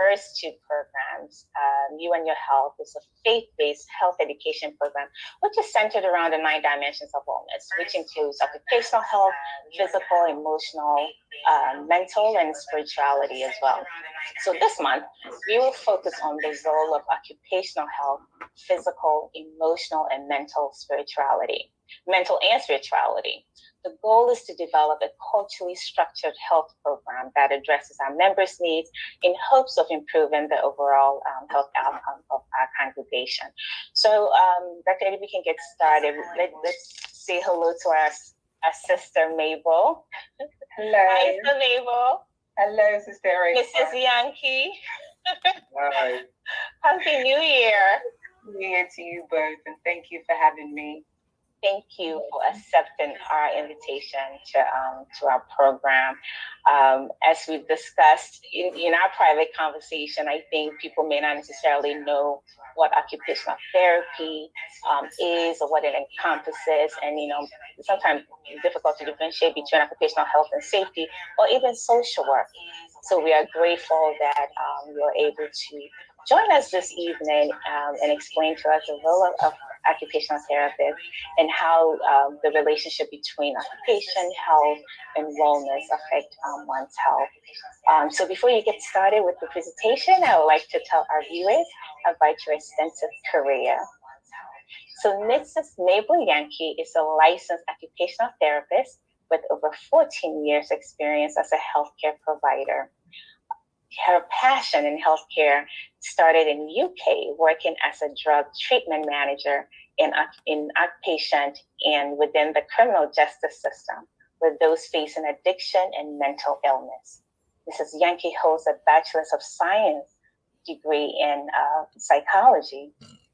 first two programs, You and Your Health, is a faith-based health education program, which is centered around the 9 dimensions of wellness, which includes occupational health, physical, emotional, mental, and spirituality as well. So this month, we will focus on the role of occupational health, physical, emotional, and mental and spirituality. The goal is to develop a culturally structured health program that addresses our members' needs in hopes of improving the overall health outcome of our congregation. So, Dr. Eddie, we can get started. Let's say hello to our sister Mabel. Hello. Hi, Sister Mabel. Hello, Sister Erica. Mrs. Yankee. Hi. Happy New Year. New Year to you both, and thank you for having me. Thank you for accepting our invitation to our program. As we've discussed in our private conversation, I think people may not necessarily know what occupational therapy is or what it encompasses, and sometimes it's difficult to differentiate between occupational health and safety or even social work. So we are grateful that you're able to join us this evening and explain to us the role of occupational therapists and how the relationship between occupation, health, and wellness affect one's health. So before you get started with the presentation, I would like to tell our viewers about your extensive career. So Mrs. Mabel Yankee is a licensed occupational therapist with over 14 years experience as a healthcare provider. Her passion in healthcare started in UK, working as a drug treatment manager in outpatient and within the criminal justice system with those facing addiction and mental illness. Mrs. Yankee holds a Bachelor's of Science degree in psychology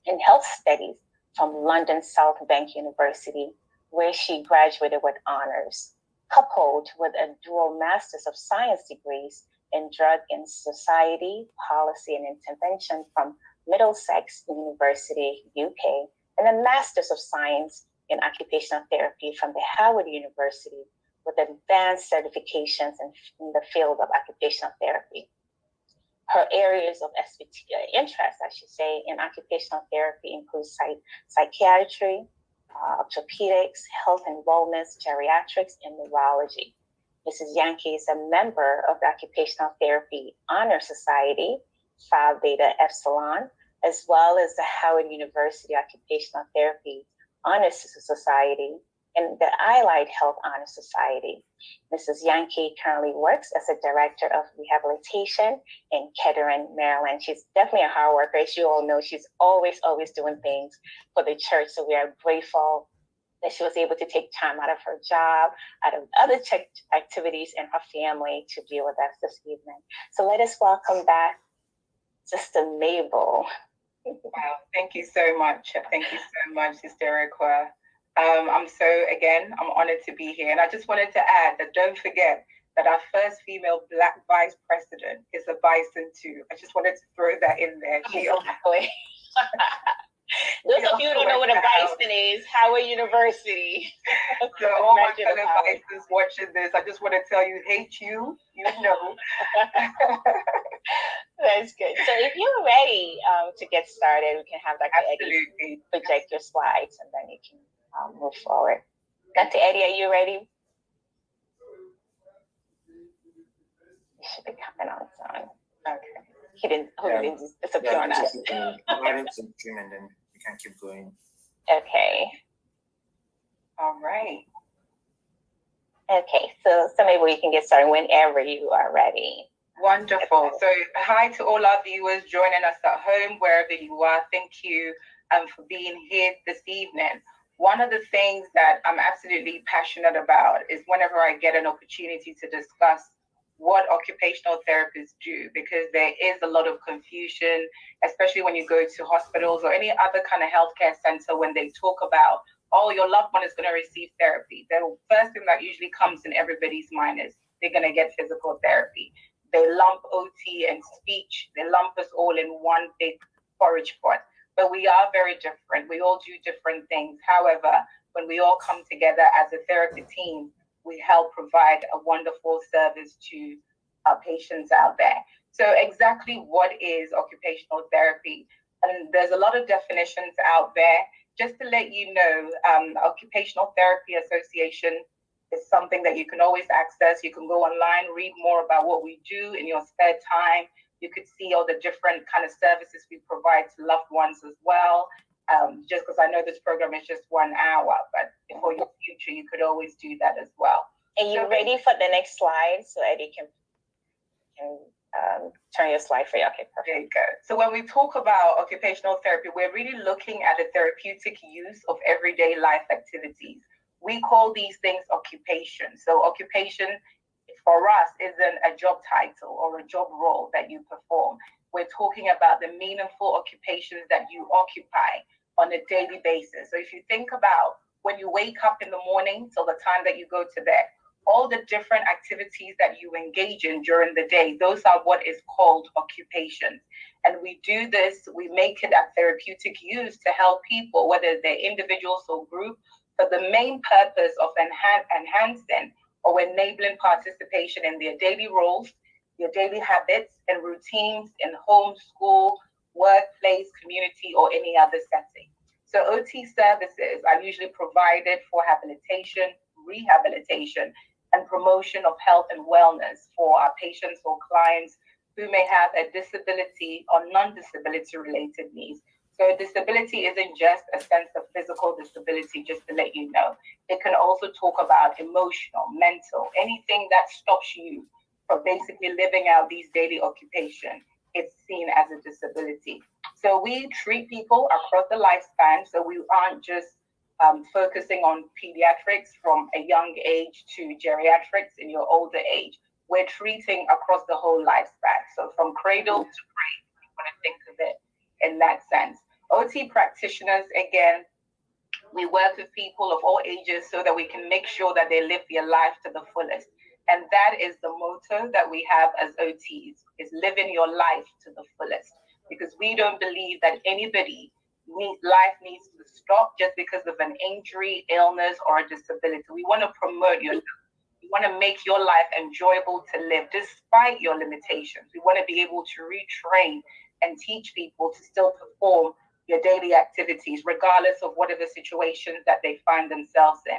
and health studies from London South Bank University, where she graduated with honors, coupled with a dual Master's of Science degrees in Drug and Society, Policy and Intervention from Middlesex University, UK, and a Master's of Science in Occupational Therapy from the Howard University with advanced certifications in the field of occupational therapy. Her areas of interest, I should say, in occupational therapy include psychiatry, orthopedics, health and wellness, geriatrics, and neurology. Mrs. Yankee is a member of the Occupational Therapy Honor Society, Phi Beta Epsilon, as well as the Howard University Occupational Therapy Honor Society and the Allied Health Honor Society. Mrs. Yankee currently works as a director of rehabilitation in Kettering, Maryland. She's definitely a hard worker. As you all know, she's always doing things for the church. So we are grateful that she was able to take time out of her job, out of other church activities and her family to be with us this evening. So let us welcome back Sister Mabel. Wow, thank you so much. Thank you so much, Sister Erica. I'm honored to be here. And I just wanted to add that don't forget that our first female Black vice president is a bison too. I just wanted to throw that in there. Exactly. Those of you who don't know what a bison is, Howard University. So all my fellow bisons watching this, I just want to tell you, hate you, know. That's good. So if you're ready to get started, we can have Dr. Eddie project your slides and then you can move forward. Dr. Eddie, are you ready? You should be coming on its own. Okay. He didn't disappear on us. And then we can keep going. Okay. All right. Okay, so maybe we can get started whenever you are ready. Wonderful. So hi to all our viewers joining us at home, wherever you are. Thank you for being here this evening. One of the things that I'm absolutely passionate about is whenever I get an opportunity to discuss what occupational therapists do, because there is a lot of confusion, especially when you go to hospitals or any other kind of healthcare center when they talk about, oh, your loved one is going to receive therapy. The first thing that usually comes in everybody's mind is they're going to get physical therapy. They lump OT and speech, they lump us all in one big porridge pot. But we are very different. We all do different things. However, when we all come together as a therapy team, we help provide a wonderful service to our patients out there. So exactly what is occupational therapy? And there's a lot of definitions out there. Just to let you know, Occupational Therapy Association is something that you can always access. You can go online, read more about what we do in your spare time. You could see all the different kind of services we provide to loved ones as well. Just because I know this program is just 1 hour, but for your future, you could always do that as well. And you ready for the next slide so Eddie can turn your slide for you? Okay, perfect. There you go. So when we talk about occupational therapy, we're really looking at the therapeutic use of everyday life activities. We call these things occupation. So occupation for us isn't a job title or a job role that you perform. We're talking about the meaningful occupations that you occupy on a daily basis. So if you think about when you wake up in the morning till the time that you go to bed, all the different activities that you engage in during the day, those are what is called occupations. And we do this, we make it a therapeutic use to help people, whether they're individuals or group, for the main purpose of enhancing or enabling participation in their daily roles, their daily habits and routines in home, school, workplace, community, or any other setting. So OT services are usually provided for habilitation, rehabilitation, and promotion of health and wellness for our patients or clients who may have a disability or non-disability related needs. So disability isn't just a sense of physical disability, just to let you know. It can also talk about emotional, mental, anything that stops you from basically living out these daily occupations. It's seen as a disability. So we treat people across the lifespan. So we aren't just focusing on pediatrics from a young age to geriatrics in your older age. We're treating across the whole lifespan. So from cradle to grave, you want to think of it in that sense. OT practitioners, again, we work with people of all ages so that we can make sure that they live their life to the fullest. And that is the motto that we have as OTs, is living your life to the fullest. Because we don't believe that anybody life needs to stop just because of an injury, illness, or a disability. We want to promote your life. We want to make your life enjoyable to live despite your limitations. We want to be able to retrain and teach people to still perform your daily activities, regardless of whatever situations that they find themselves in.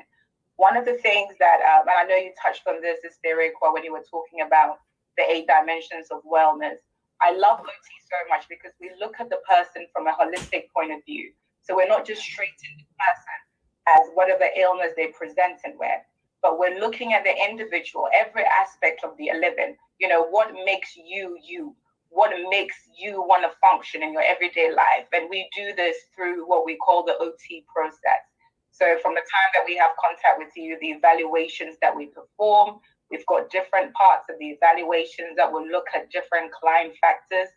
One of the things that, and I know you touched on this, Isteriqua, when you were talking about the 8 dimensions of wellness. I love OT so much because we look at the person from a holistic point of view. So we're not just treating the person as whatever illness they're presenting with, but we're looking at the individual, every aspect of their living. You know, what makes you you? What makes you want to function in your everyday life? And we do this through what we call the OT process. So from the time that we have contact with you, the evaluations that we perform, we've got different parts of the evaluations that will look at different client factors,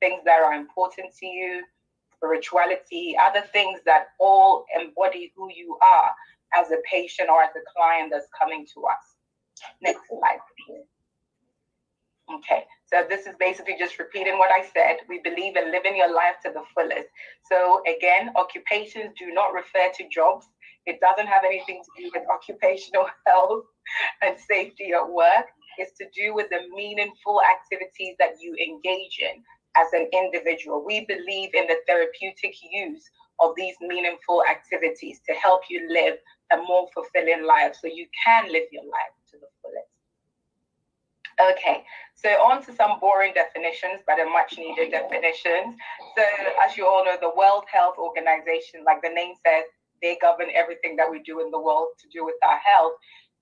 things that are important to you, spirituality, other things that all embody who you are as a patient or as a client that's coming to us. Next slide, please. Okay, so this is basically just repeating what I said. We believe in living your life to the fullest. So again, occupations do not refer to jobs. It doesn't have anything to do with occupational health and safety at work. It's to do with the meaningful activities that you engage in as an individual. We believe in the therapeutic use of these meaningful activities to help you live a more fulfilling life so you can live your life to the fullest. Okay, so on to some boring definitions, but a much needed definitions. So as you all know, the World Health Organization, like the name says, they govern everything that we do in the world to do with our health.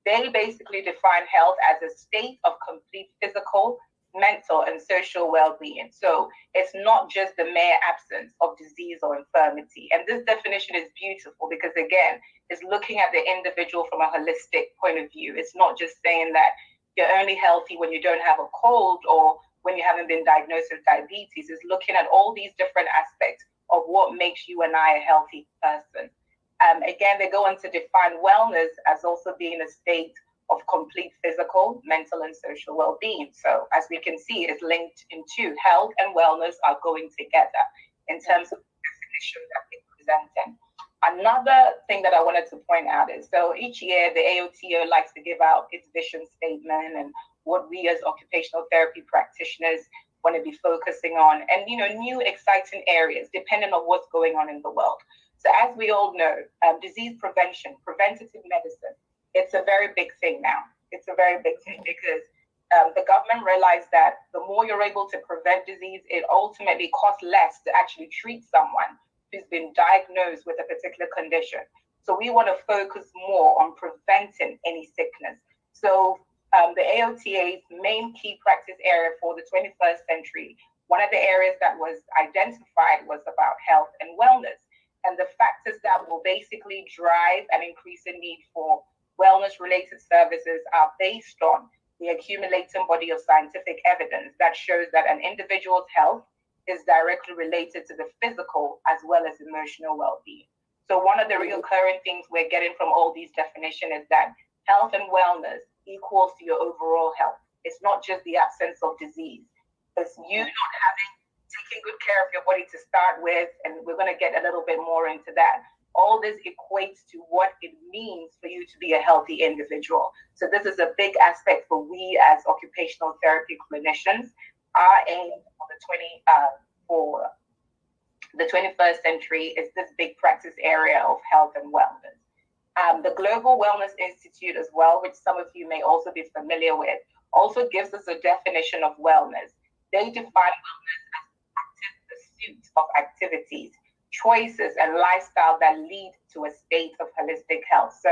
They basically define health as a state of complete physical, mental, and social well-being. So it's not just the mere absence of disease or infirmity. And this definition is beautiful because, again, it's looking at the individual from a holistic point of view. It's not just saying that you're only healthy when you don't have a cold or when you haven't been diagnosed with diabetes. It's looking at all these different aspects of what makes you and I a healthy person. Again, they go on to define wellness as also being a state of complete physical, mental, and social well-being. So as we can see, it's linked into health and wellness are going together in terms of the definition that they're presenting. Another thing that I wanted to point out is, so each year the AOTO likes to give out its vision statement and what we as occupational therapy practitioners want to be focusing on, and new exciting areas depending on what's going on in the world. So as we all know, disease prevention, preventative medicine, it's a very big thing now. It's a very big thing because the government realized that the more you're able to prevent disease, it ultimately costs less to actually treat someone who's been diagnosed with a particular condition. So we want to focus more on preventing any sickness. So the AOTA's main key practice area for the 21st century, one of the areas that was identified was about health and wellness. And the factors that will basically drive an increase in need for wellness-related services are based on the accumulating body of scientific evidence that shows that an individual's health is directly related to the physical as well as emotional well-being. So one of the recurring things we're getting from all these definitions is that health and wellness equals to your overall health. It's not just the absence of disease. It's you not taking good care of your body to start with, and we're going to get a little bit more into that. All this equates to what it means for you to be a healthy individual. So this is a big aspect for we as occupational therapy clinicians. Our aim for the 21st century is this big practice area of health and wellness. The Global Wellness Institute as well, which some of you may also be familiar with, also gives us a definition of wellness. They define wellness as active pursuit of activities, choices, and lifestyle that lead to a state of holistic health. So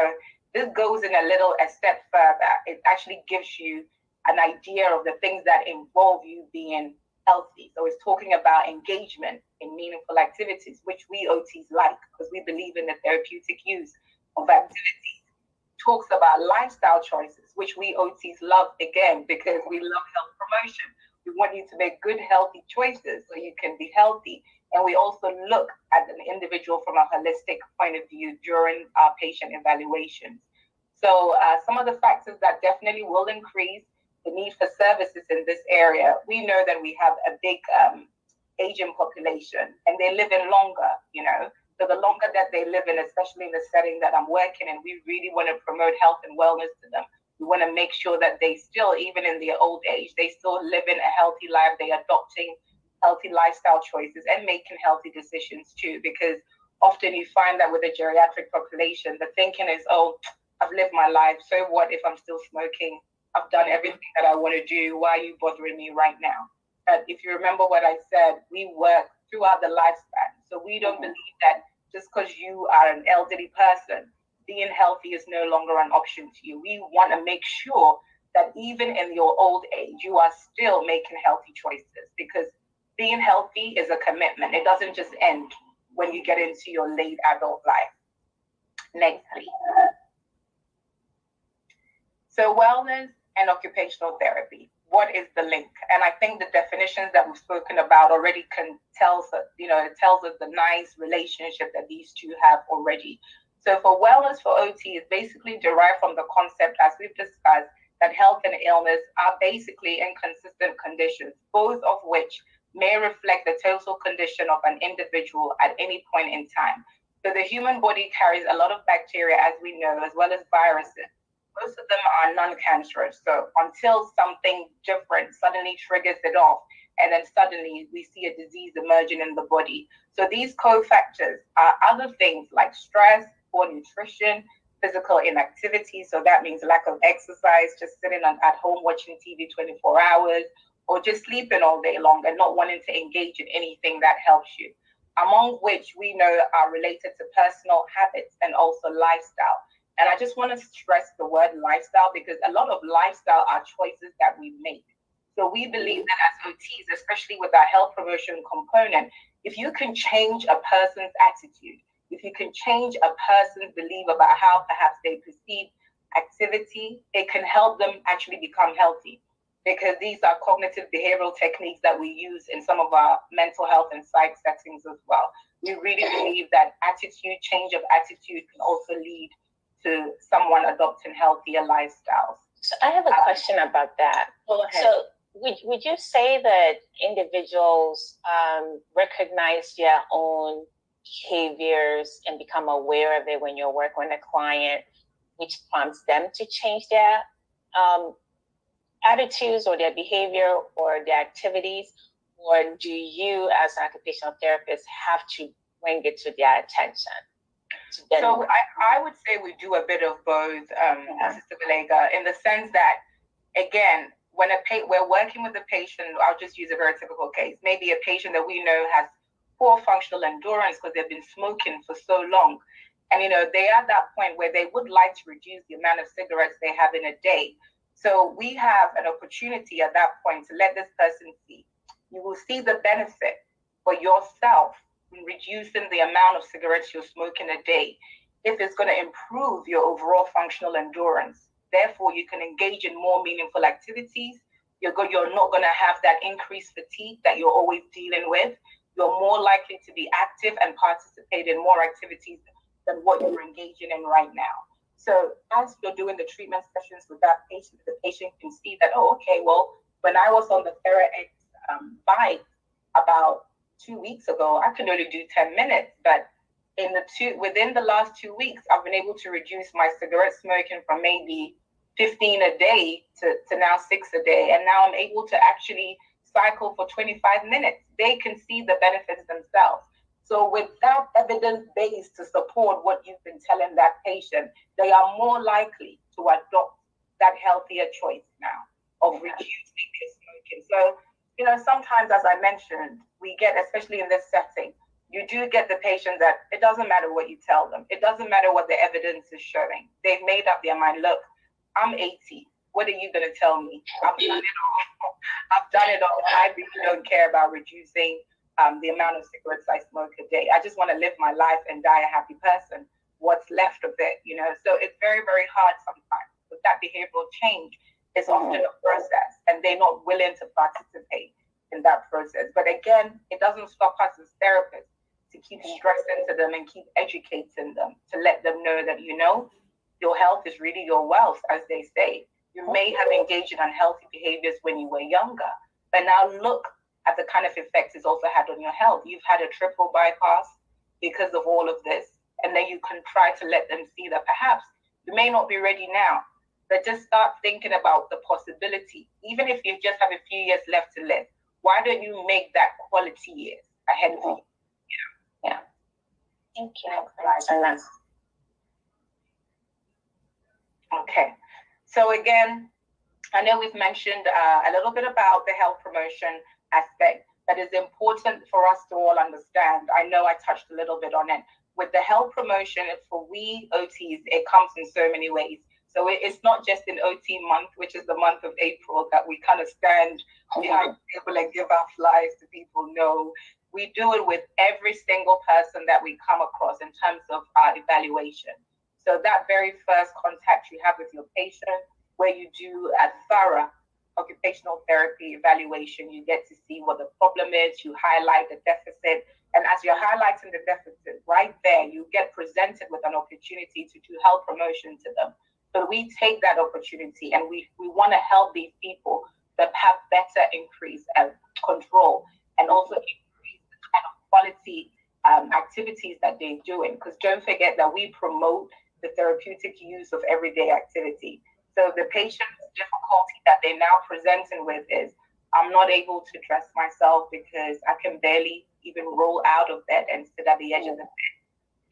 this goes in a step further. It actually gives you an idea of the things that involve you being healthy. So it's talking about engagement in meaningful activities, which we OTs like because we believe in the therapeutic use of activities. Talks about lifestyle choices, which we OTs love again because we love health promotion. We want you to make good, healthy choices so you can be healthy. And we also look at an individual from a holistic point of view during our patient evaluations. So some of the factors that definitely will increase the need for services in this area, we know that we have a big aging population and they're living longer, So the longer that they live in, especially in the setting that I'm working in, we really want to promote health and wellness to them. We want to make sure that they still, even in their old age, they still living a healthy life. They're adopting healthy lifestyle choices and making healthy decisions too. Because often you find that with the geriatric population, the thinking is, oh, I've lived my life. So what if I'm still smoking? I've done everything that I want to do. Why are you bothering me right now? But if you remember what I said, we work throughout the lifespan. So we don't believe that just because you are an elderly person, being healthy is no longer an option to you. We want to make sure that even in your old age, you are still making healthy choices because being healthy is a commitment. It doesn't just end when you get into your late adult life. Next, please. So wellness and occupational therapy. What is the link? And I think the definitions that we've spoken about already tells us the nice relationship that these two have already. So for wellness for OT is basically derived from the concept, as we've discussed, that health and illness are basically inconsistent conditions, both of which may reflect the total condition of an individual at any point in time. So the human body carries a lot of bacteria, as we know, as well as viruses. Most of them are non-cancerous. So until something different suddenly triggers it off, and then suddenly we see a disease emerging in the body. So these cofactors are other things like stress, poor nutrition, physical inactivity. So that means lack of exercise, just sitting at home watching TV 24 hours, or just sleeping all day long and not wanting to engage in anything that helps you, among which we know are related to personal habits and also lifestyle. And I just want to stress the word lifestyle because a lot of lifestyle are choices that we make. So we believe that as OTs, especially with our health promotion component, if you can change a person's attitude, if you can change a person's belief about how perhaps they perceive activity, it can help them actually become healthy. Because these are cognitive behavioral techniques that we use in some of our mental health and psych settings as well. We really believe that change of attitude can also lead to someone adopting healthier lifestyles. So I have a question about that. Go ahead. So would you say that individuals recognize their own behaviors and become aware of it when you're working with a client, which prompts them to change their attitudes or their behavior or their activities, or do you as an occupational therapist have to bring it to their attention? So I would say we do a bit of both, Sister Belega, in the sense that, again, when we're working with a patient, I'll just use a very typical case, maybe a patient that we know has poor functional endurance because they've been smoking for so long. And, they are at that point where they would like to reduce the amount of cigarettes they have in a day. So we have an opportunity at that point to let this person see. You will see the benefit for yourself in reducing the amount of cigarettes you're smoking a day, if it's going to improve your overall functional endurance. Therefore, you can engage in more meaningful activities. You're not going to have that increased fatigue that you're always dealing with. You're more likely to be active and participate in more activities than what you're engaging in right now. So as you're doing the treatment sessions with that patient, the patient can see that, oh, okay, well, when I was on the TheraX bike about 2 weeks ago, I could only do 10 minutes, but within the last 2 weeks, I've been able to reduce my cigarette smoking from maybe 15 a day to now 6 a day. And now I'm able to actually cycle for 25 minutes. They can see the benefits themselves. So without evidence base to support what you've been telling that patient, they are more likely to adopt that healthier choice now of reducing their smoking. So, sometimes, as I mentioned, we get, especially in this setting, you do get the patient that it doesn't matter what you tell them. It doesn't matter what the evidence is showing. They've made up their mind. Look, I'm 80. What are you going to tell me? I've done it all. I've done it all. I really don't care about reducing the amount of cigarettes I smoke a day. I just want to live my life and die a happy person. What's left of it, So it's very, very hard sometimes. But that behavioral change is often a process, and they're not willing to participate in that process. But again, it doesn't stop us as therapists to keep stressing to them and keep educating them, to let them know that, your health is really your wealth, as they say. You may have engaged in unhealthy behaviors when you were younger, but now look at the kind of effects it's also had on your health. You've had a triple bypass because of all of this, and then you can try to let them see that perhaps you may not be ready now, but just start thinking about the possibility. Even if you just have a few years left to live, why don't you make that quality years ahead of you? Yeah. Thank you. Okay. So again, I know we've mentioned a little bit about the health promotion aspect, but it's important for us to all understand. I know I touched a little bit on it. With the health promotion, for we OTs, it comes in so many ways. So it's not just in OT month, which is the month of April, that we kind of stand behind the table and give our flyers to people. No, we do it with every single person that we come across in terms of our evaluation. So that very first contact you have with your patient, where you do a thorough occupational therapy evaluation, you get to see what the problem is, you highlight the deficit, and as you're highlighting the deficit, right there, you get presented with an opportunity to do health promotion to them. So we take that opportunity and we want to help these people that have better increase and control, and also increase the kind of quality activities that they're doing. Because don't forget that we promote the therapeutic use of everyday activity. So the patient's difficulty that they're now presenting with is, I'm not able to dress myself because I can barely even roll out of bed and sit at the edge of the bed.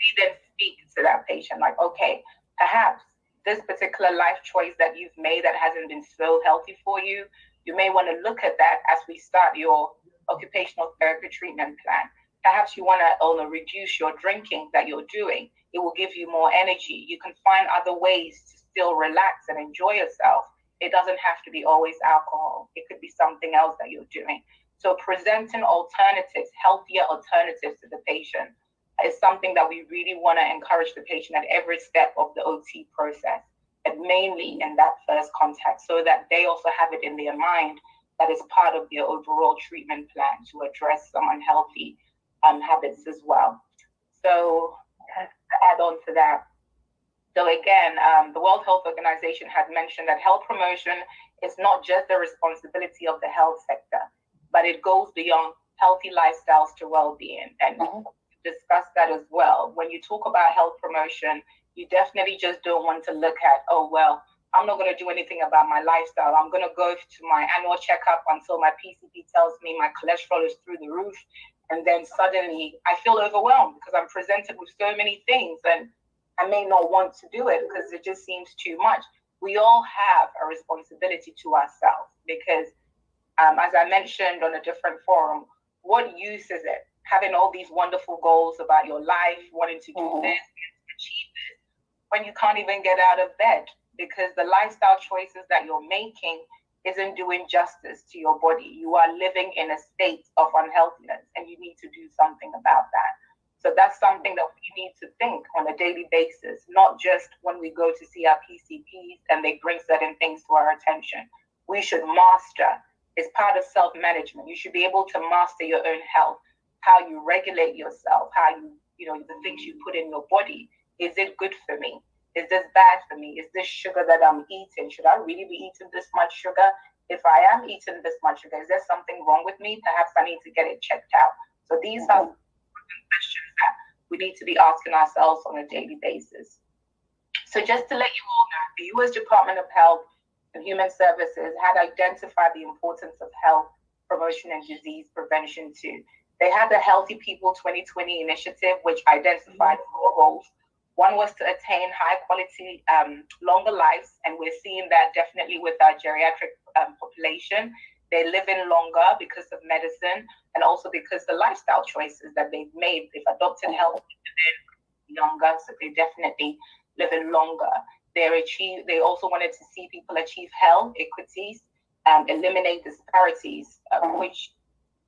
We then speak to that patient like, okay, perhaps this particular life choice that you've made that hasn't been so healthy for you, you may want to look at that as we start your occupational therapy treatment plan. Perhaps you want to reduce your drinking that you're doing. It will give you more energy. You can find other ways to still relax and enjoy yourself. It doesn't have to be always alcohol. It could be something else that you're doing. So presenting alternatives, healthier alternatives to the patient is something that we really want to encourage the patient at every step of the OT process, and mainly in that first contact, so that they also have it in their mind that is part of their overall treatment plan to address some unhealthy habits as well. So to add on to that, so again, the World Health Organization had mentioned that health promotion is not just the responsibility of the health sector, but it goes beyond healthy lifestyles to well-being. And discuss that as well. When you talk about health promotion, you definitely just don't want to look at, oh, well, I'm not going to do anything about my lifestyle. I'm going to go to my annual checkup until my PCP tells me my cholesterol is through the roof. And then suddenly I feel overwhelmed because I'm presented with so many things and I may not want to do it because it just seems too much. We all have a responsibility to ourselves because, as I mentioned on a different forum, what use is it having all these wonderful goals about your life, wanting to do this, achieve this, when you can't even get out of bed because the lifestyle choices that you're making isn't doing justice to your body. You are living in a state of unhealthiness and you need to do something about that. So that's something that we need to think on a daily basis, not just when we go to see our PCPs and they bring certain things to our attention. We should master. It's part of self-management. You should be able to master your own health, how you regulate yourself, how the things you put in your body. Is it good for me? Is this bad for me? Is this sugar that I'm eating? Should I really be eating this much sugar? If I am eating this much sugar, is there something wrong with me? Perhaps I need to get it checked out. So these are questions that we need to be asking ourselves on a daily basis. So just to let you all know, the U.S. Department of Health and Human Services had identified the importance of health promotion and disease prevention too. They had the Healthy People 2020 initiative, which identified 4 goals. One was to attain high quality, longer lives. And we're seeing that definitely with our geriatric population. They're living longer because of medicine and also because the lifestyle choices that they've made. They've adopted health younger, so they're definitely living longer. They also wanted to see people achieve health equities, eliminate disparities, which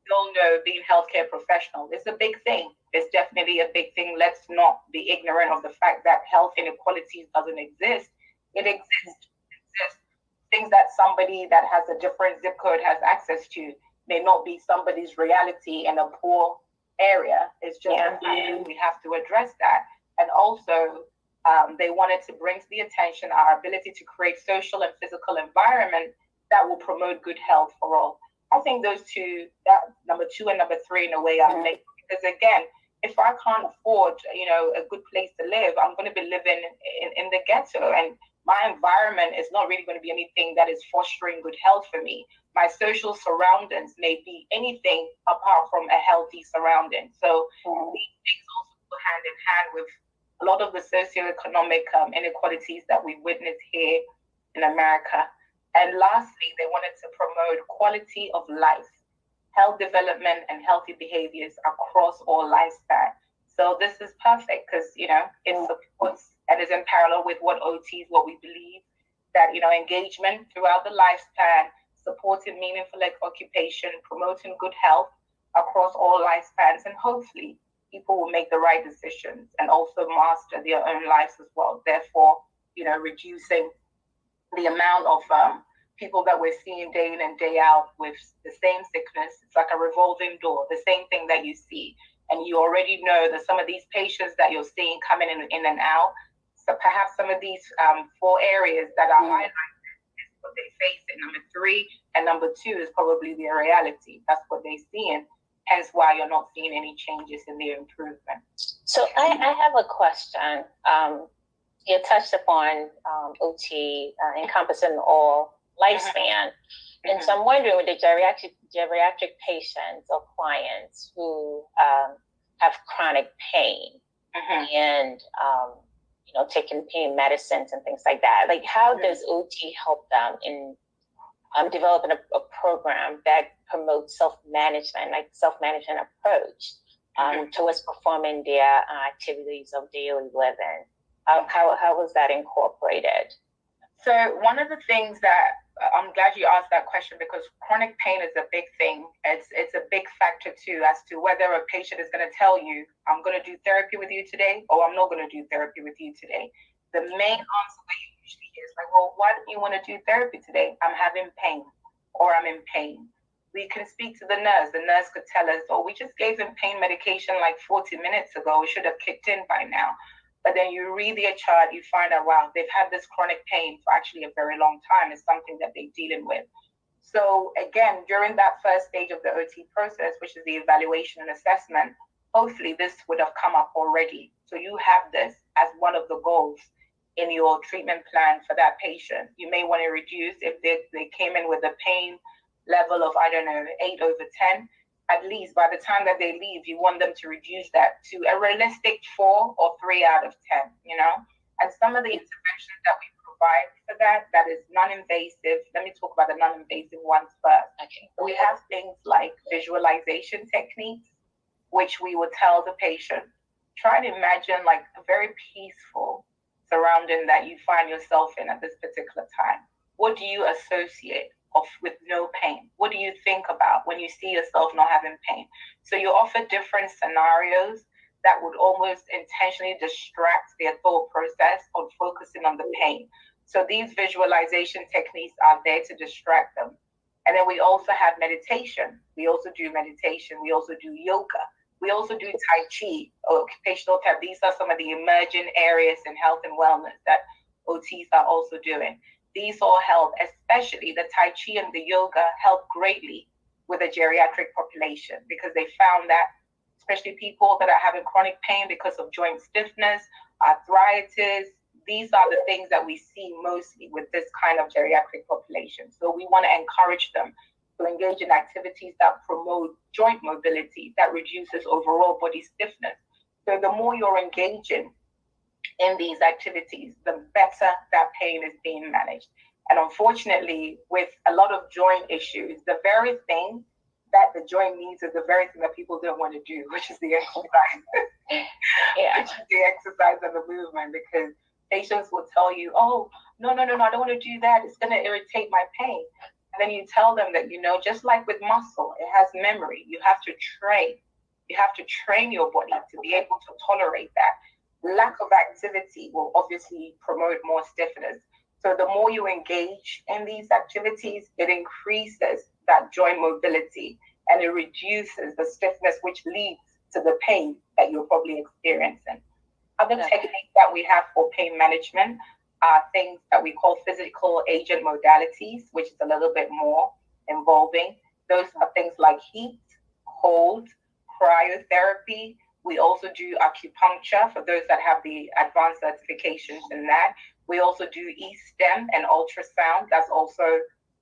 we all know being healthcare professional is a big thing. It's definitely a big thing. Let's not be ignorant of the fact that health inequalities doesn't exist. It exists. Things that somebody that has a different zip code has access to may not be somebody's reality in a poor area. It's just a fact that we have to address that. And also, they wanted to bring to the attention our ability to create social and physical environment that will promote good health for all. I think those two, that number 2 and number 3 in a way are linked, because again, if I can't afford, a good place to live, I'm going to be living in the ghetto, and my environment is not really going to be anything that is fostering good health for me. My social surroundings may be anything apart from a healthy surrounding. So these things also go hand in hand with a lot of the socioeconomic inequalities that we witness here in America. And lastly, they wanted to promote quality of life, health development, and healthy behaviors across all lifespan. So this is perfect because, it supports and is in parallel with what what we believe, that, engagement throughout the lifespan, supporting meaningful occupation, promoting good health across all lifespans, and hopefully people will make the right decisions and also master their own lives as well. Therefore, reducing the amount of people that we're seeing day in and day out with the same sickness. It's like a revolving door, the same thing that you see. And you already know that some of these patients that you're seeing coming in and out, so perhaps some of these 4 areas that are highlighted is what they face in number 3, and number 2 is probably their reality. That's what they're seeing. Hence why you're not seeing any changes in their improvement. So I have a question. You touched upon OT encompassing all lifespan. And so I'm wondering, with the geriatric patients or clients who have chronic pain and, taking pain medicines and things like that, like how does OT help them in developing a program that promotes self-management approach towards performing their activities of daily living? How was that incorporated? So one of the things that I'm glad you asked that question, because chronic pain is a big thing. It's a big factor too as to whether a patient is going to tell you, I'm going to do therapy with you today, or I'm not going to do therapy with you today. The main answer that you usually hear is like, well, why don't you want to do therapy today? I'm having pain, or I'm in pain. We can speak to the nurse. The nurse could tell us, oh, we just gave him pain medication like 40 minutes ago. It should have kicked in by now. But then you read their chart, you find out, wow, they've had this chronic pain for actually a very long time. It's something that they're dealing with. So again, during that first stage of the OT process, which is the evaluation and assessment, hopefully this would have come up already. So you have this as one of the goals. in your treatment plan for that patient. You may want to reduce if they came in with a pain level of, I don't know, 8/10. At least by the time that they leave, you want them to reduce that to a realistic 4 or 3/10, you know? And some of the interventions that we provide for that is non-invasive. Let me talk about the non-invasive ones first. Okay. We have things like visualization techniques, which we would tell the patient, try to imagine like a very peaceful surrounding that you find yourself in at this particular time. What do you associate with no pain? What do you think about when you see yourself not having pain? So you offer different scenarios that would almost intentionally distract their thought process on focusing on the pain. So these visualization techniques are there to distract them. And then we also have meditation. We also do meditation. We also do yoga. We also do Tai Chi, occupational therapy. These are some of the emerging areas in health and wellness that OTs are also doing. These all help, especially the Tai Chi and the yoga help greatly with the geriatric population, because they found that especially people that are having chronic pain because of joint stiffness, arthritis, these are the things that we see mostly with this kind of geriatric population. So we want to encourage them to engage in activities that promote joint mobility, that reduces overall body stiffness. So the more you're engaging in these activities, the better that pain is being managed. And unfortunately, with a lot of joint issues, the very thing that the joint needs is the very thing that people don't want to do, which is the exercise. Which is the exercise and the movement, because patients will tell you, oh, no, I don't want to do that. It's going to irritate my pain. And then you tell them that, just like with muscle, it has memory. You have to train. You have to train your body to be able to tolerate that. Lack of activity will obviously promote more stiffness. So the more you engage in these activities, it increases that joint mobility and it reduces the stiffness, which leads to the pain that you're probably experiencing. Other techniques that we have for pain management are things that we call physical agent modalities, which is a little bit more involving. Those are things like heat, cold, cryotherapy. We also do acupuncture for those that have the advanced certifications in that. We also do e-stem and ultrasound. That's also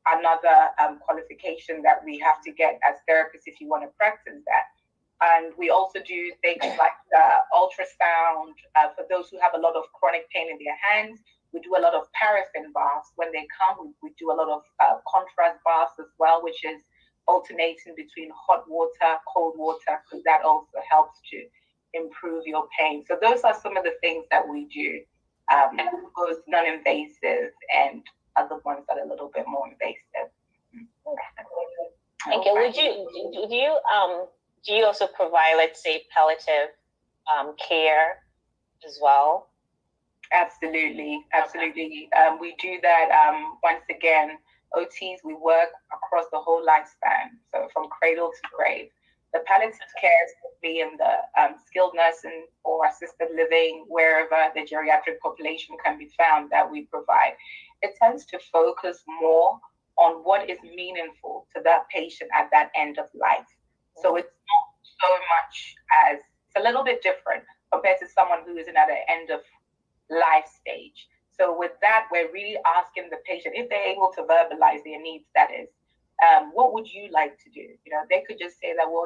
another qualification that we have to get as therapists if you want to practice that. And we also do things like ultrasound for those who have a lot of chronic pain in their hands. We do a lot of paraffin baths. When they come, we do a lot of contrast baths as well, which is alternating between hot water, cold water, because that also helps to improve your pain. So those are some of the things that we do, both non-invasive and other ones that are a little bit more invasive. Okay, do you also provide, let's say, palliative care as well? Absolutely. We do that. Once again, OTs, we work across the whole lifespan, so from cradle to grave. The palliative care is be in the skilled nursing or assisted living, wherever the geriatric population can be found, that we provide. It tends to focus more on what is meaningful to that patient at that end of life. So it's not so much as, it's a little bit different compared to someone who is at an end of life stage. So with that, we're really asking the patient, if they're able to verbalize their needs, that is, what would you like to do? They could just say that, well,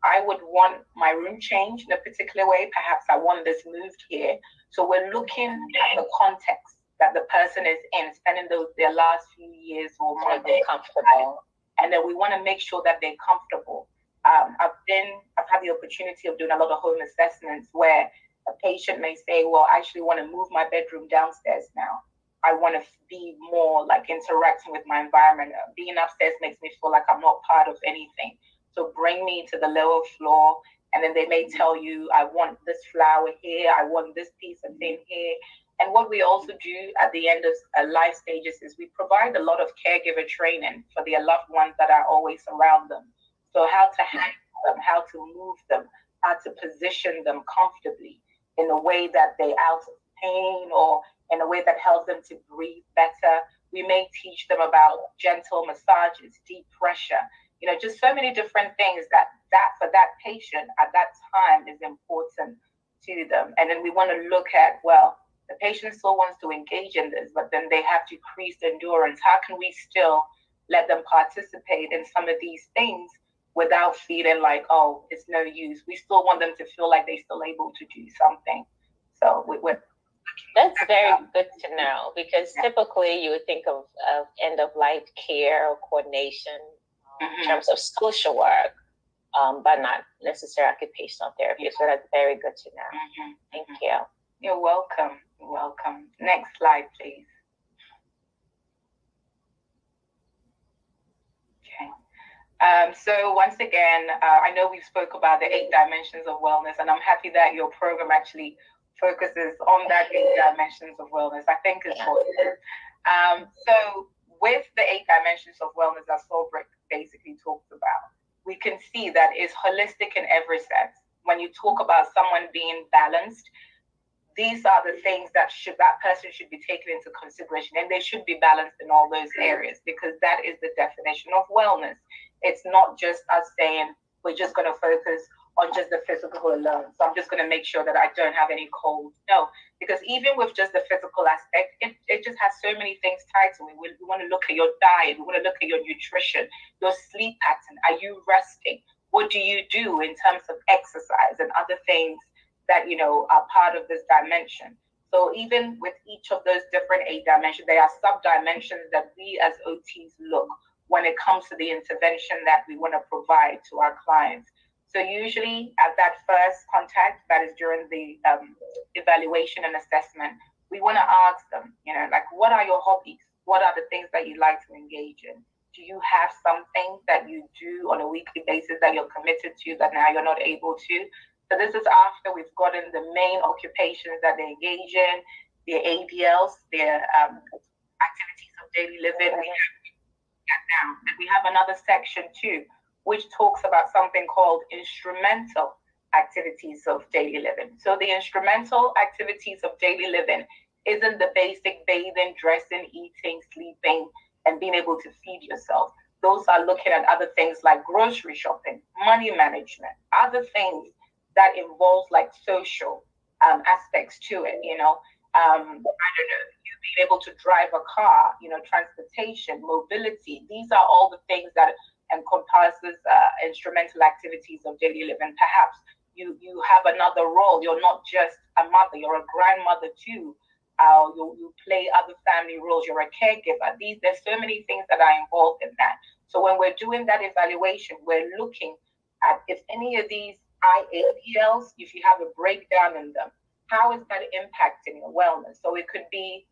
I would want my room changed in a particular way. Perhaps I want this moved here. So we're looking at the context that the person is in, spending their last few years or months comfortable. And then we want to make sure that they're comfortable. I've had the opportunity of doing a lot of home assessments where a patient may say, well, I actually want to move my bedroom downstairs now. I want to be more like interacting with my environment. Being upstairs makes me feel like I'm not part of anything. So bring me to the lower floor. And then they may tell you, I want this flower here. I want this piece of thing here. And what we also do at the end of life stages is we provide a lot of caregiver training for their loved ones that are always around them. So how to handle them, how to move them, how to position them comfortably in a way that they're out of pain or in a way that helps them to breathe better. We may teach them about gentle massages, deep pressure, just so many different things that for that patient at that time is important to them. And then we want to look at, well, The patient still wants to engage in this, but then they have decreased endurance. How can we still let them participate in some of these things without feeling like, oh, it's no use? We still want them to feel like they're still able to do something. So we're That's very good to know, because typically you would think of end of life care or coordination in terms of social work, but not necessarily occupational therapy. So that's very good to know. Thank you. You're welcome. You're welcome. Next slide, please. Okay. So once again, I know we spoke about the 8 dimensions of wellness, and I'm happy that your program actually focuses on that 8 dimensions of wellness. I think it's important. So with the 8 dimensions of wellness that Solbrick basically talks about, we can see that it's holistic in every sense. When you talk about someone being balanced, these are the things that person should be taken into consideration, and they should be balanced in all those areas, because that is the definition of wellness. It's not just us saying we're just going to focus on just the physical alone. So I'm just going to make sure that I don't have any colds. No, because even with just the physical aspect, it just has so many things tied to it. We want to look at your diet. We want to look at your nutrition, your sleep pattern. Are you resting? What do you do in terms of exercise and other things that, you know, are part of this dimension? So even with each of those different 8 dimensions, there are sub-dimensions that we as OTs look when it comes to the intervention that we want to provide to our clients. So usually at that first contact, that is during the evaluation and assessment, we want to ask them, you know, like, what are your hobbies? What are the things that you like to engage in? Do you have something that you do on a weekly basis that you're committed to that now you're not able to? So this is after we've gotten the main occupations that they engage in, their ADLs, their activities of daily living. We have another section too, which talks about something called instrumental activities of daily living. So the instrumental activities of daily living isn't the basic bathing, dressing, eating, sleeping, and being able to feed yourself. Those are looking at other things like grocery shopping, money management, other things that involves like social aspects to it, you know. I don't know, you being able to drive a car, you know, transportation, mobility. These are all the things that encompasses instrumental activities of daily living. Perhaps you have another role. You're not just a mother, you're a grandmother too. You play other family roles. You're a caregiver. There's so many things that are involved in that. So when we're doing that evaluation, we're looking at if any of these IAPLs, if you have a breakdown in them, how is that impacting your wellness? So it could be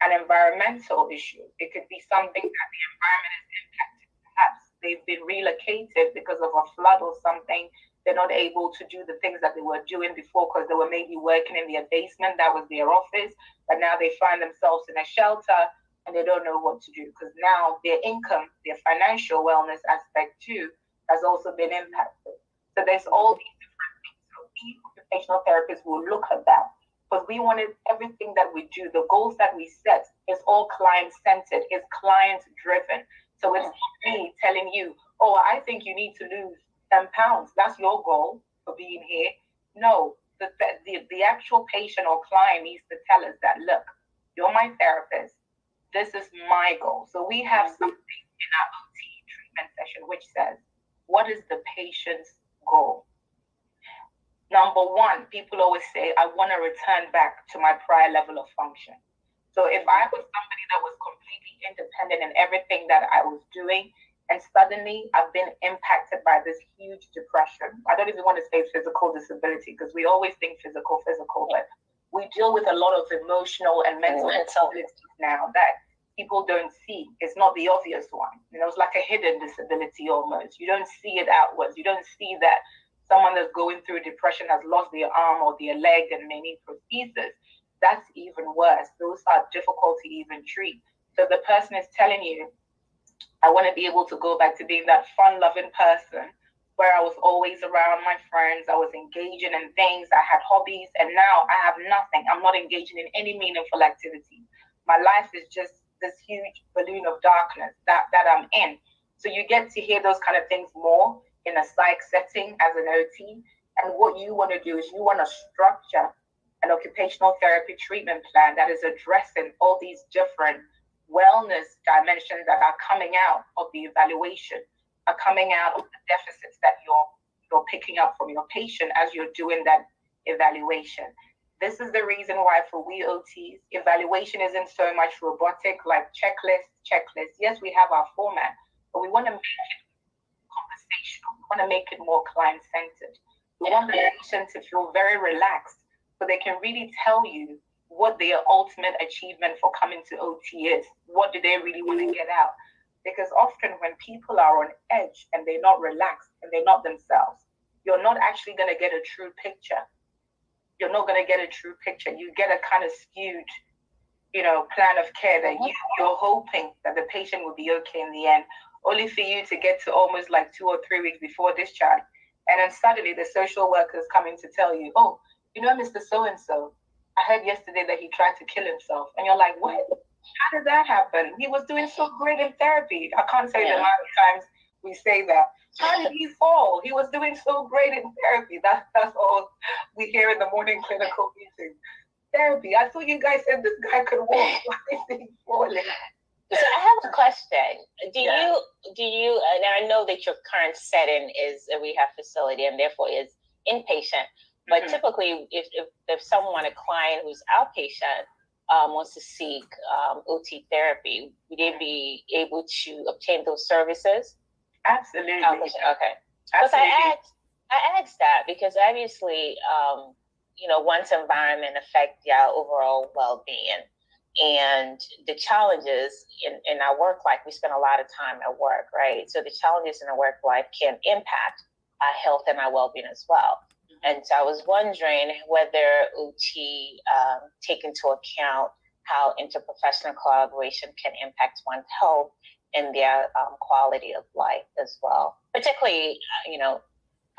an environmental issue. It could be something that the environment is impacted. Perhaps they've been relocated because of a flood or something. They're not able to do the things that they were doing before because they were maybe working in their basement. That was their office. But now they find themselves in a shelter and they don't know what to do because now their income, their financial wellness aspect too, has also been impacted. So there's all these different things. So we occupational therapists will look at that because we wanted everything that we do, the goals that we set is all client-centered, is client-driven. So it's not me telling you, oh, I think you need to lose 10 pounds. That's your goal for being here. No, the actual patient or client needs to tell us that, look, you're my therapist. This is my goal. So we have something in our OT treatment session which says, what is the patient's goal? Number one, people always say, I want to return back to my prior level of function. So if I was somebody that was completely independent in everything that I was doing, and suddenly I've been impacted by this huge depression. I don't even want to say physical disability because we always think physical, but we deal with a lot of emotional and mental disabilities now that people don't see. It's not the obvious one. You know, it's like a hidden disability almost. You don't see it outwards. You don't see that someone that's going through depression has lost their arm or their leg and may need prosthesis. That's even worse. Those are difficult to even treat. So the person is telling you, I want to be able to go back to being that fun-loving person where I was always around my friends. I was engaging in things. I had hobbies. And now I have nothing. I'm not engaging in any meaningful activity. My life is just this huge balloon of darkness that I'm in. So you get to hear those kind of things more in a psych setting as an OT. And what you want to do is you want to structure an occupational therapy treatment plan that is addressing all these different wellness dimensions that are coming out of the evaluation, are coming out of the deficits that you're picking up from your patient as you're doing that evaluation. This is the reason why for we OTs, evaluation isn't so much robotic like checklist. Yes, we have our format, but we want to make it conversational. We want to make it more client-centered. We want the patient to feel very relaxed so they can really tell you what their ultimate achievement for coming to OT is. What do they really want to get out? Because often when people are on edge and they're not relaxed and they're not themselves, you're not actually going to get a true picture. You're not going to get a true picture. You get a kind of skewed, plan of care that you're hoping that the patient will be okay in the end, only for you to get to almost like 2 or 3 weeks before discharge. And then suddenly the social worker is coming to tell you, oh, Mr. So-and-so, I heard yesterday that he tried to kill himself. And you're like, what? How did that happen? He was doing so great in therapy. I can't say the amount of times we say that. How did he fall? He was doing so great in therapy. That's all we hear in the morning clinical meeting. Therapy. I thought you guys said this guy could walk. Why is he falling? So I have a question. Do you, and I know that your current setting is a rehab facility and therefore is inpatient, but typically if someone, a client who's outpatient, wants to seek OT therapy, would they be able to obtain those services? Absolutely. Okay. Because I asked that because obviously, one's environment affects your overall well-being. And the challenges in our work life, we spend a lot of time at work, right? So the challenges in our work life can impact our health and our well-being as well. And so I was wondering whether OT take into account how interprofessional collaboration can impact one's health and their quality of life as well, particularly,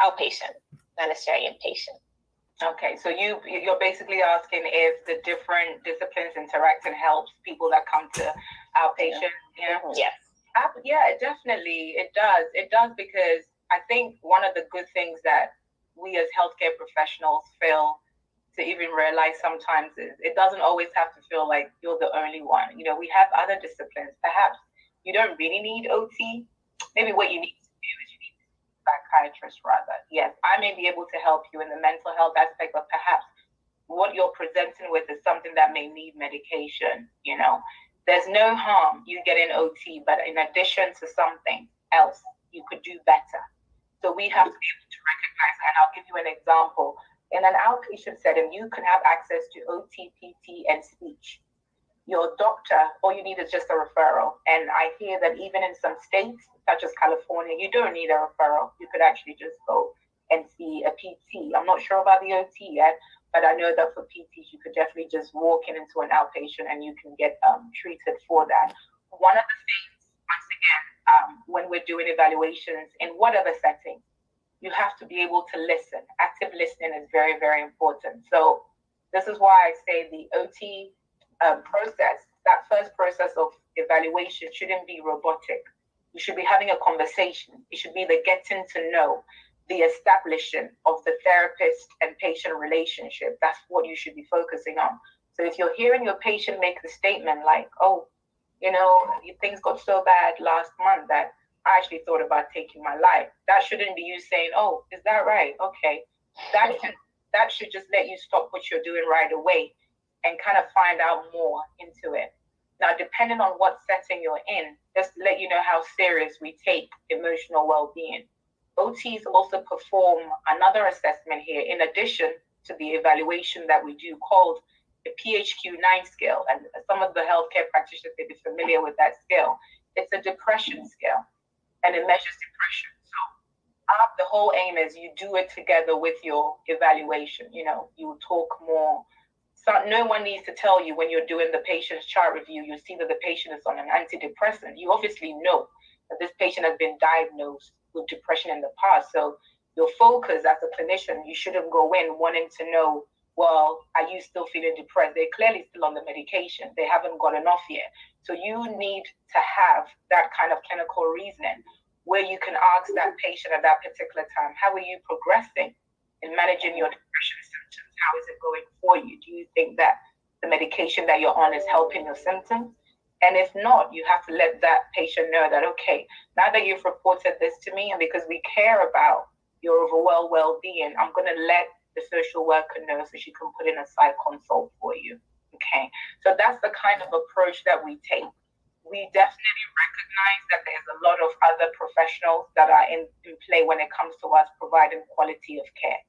outpatient, not necessarily inpatient. Okay, so you're basically asking if the different disciplines interact and helps people that come to outpatient. Yes. Yeah, definitely it does. It does because I think one of the good things that we as healthcare professionals fail to even realize sometimes is it doesn't always have to feel like you're the only one. We have other disciplines. Perhaps you don't really need OT. Maybe what you need to do is you need a psychiatrist rather. Yes, I may be able to help you in the mental health aspect, but perhaps what you're presenting with is something that may need medication. There's no harm you getting OT, but in addition to something else, you could do better. So we have to be able to recognize, and I'll give you an example. In an outpatient setting, you can have access to OT, PT, and speech. Your doctor, all you need is just a referral. And I hear that even in some states, such as California, you don't need a referral. You could actually just go and see a PT. I'm not sure about the OT yet, but I know that for PTs, you could definitely just walk into an outpatient and you can get treated for that. One of the things, once again, when we're doing evaluations in whatever setting, you have to be able to listen. Active listening is very, very important. So this is why I say the OT process, that first process of evaluation shouldn't be robotic. You should be having a conversation. It should be the getting to know, the establishing of the therapist and patient relationship. That's what you should be focusing on. So if you're hearing your patient make the statement like, oh, things got so bad last month that I actually thought about taking my life. That shouldn't be you saying, oh, is that right? Okay. That should just let you stop what you're doing right away and kind of find out more into it. Now, depending on what setting you're in, just to let you know how serious we take emotional well-being. OTs also perform another assessment here in addition to the evaluation that we do called the PHQ-9 scale. And some of the healthcare practitioners may be familiar with that scale. It's a depression scale and it measures depression. So the whole aim is you do it together with your evaluation. You talk more. So no one needs to tell you when you're doing the patient's chart review, you see that the patient is on an antidepressant. You obviously know that this patient has been diagnosed with depression in the past. So your focus as a clinician, you shouldn't go in wanting to know, well, are you still feeling depressed? They're clearly still on the medication. They haven't gotten off yet. So you need to have that kind of clinical reasoning where you can ask that patient at that particular time, how are you progressing in managing your depression symptoms? how is it going for you? Do you think that the medication that you're on is helping your symptoms? And if not, you have to let that patient know that, okay, now that you've reported this to me, and because we care about your overall well-being, I'm going to let the social worker know so she can put in a psych consult for you. Okay, so that's the kind of approach that we take. We definitely recognize that there's a lot of other professionals that are in play when it comes to us providing quality of care.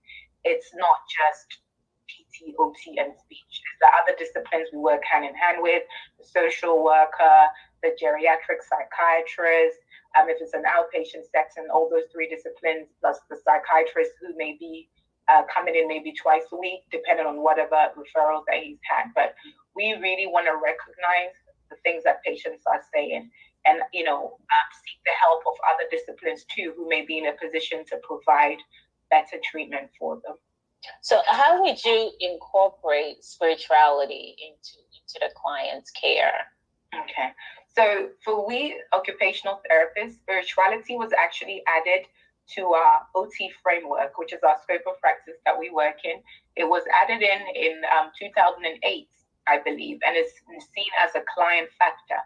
It's not just PT, OT, and speech. It's the other disciplines we work hand in hand with, the social worker, the geriatric psychiatrist, if it's an outpatient setting, all those three disciplines, plus the psychiatrist who may be coming in maybe twice a week, depending on whatever referrals that he's had. But we really want to recognize the things that patients are saying and, seek the help of other disciplines too, who may be in a position to provide better treatment for them. So how would you incorporate spirituality into the client's care? Okay. So for we occupational therapists, spirituality was actually added to our OT framework, which is our scope of practice that we work in. It was added in 2008, I believe, and it's seen as a client factor.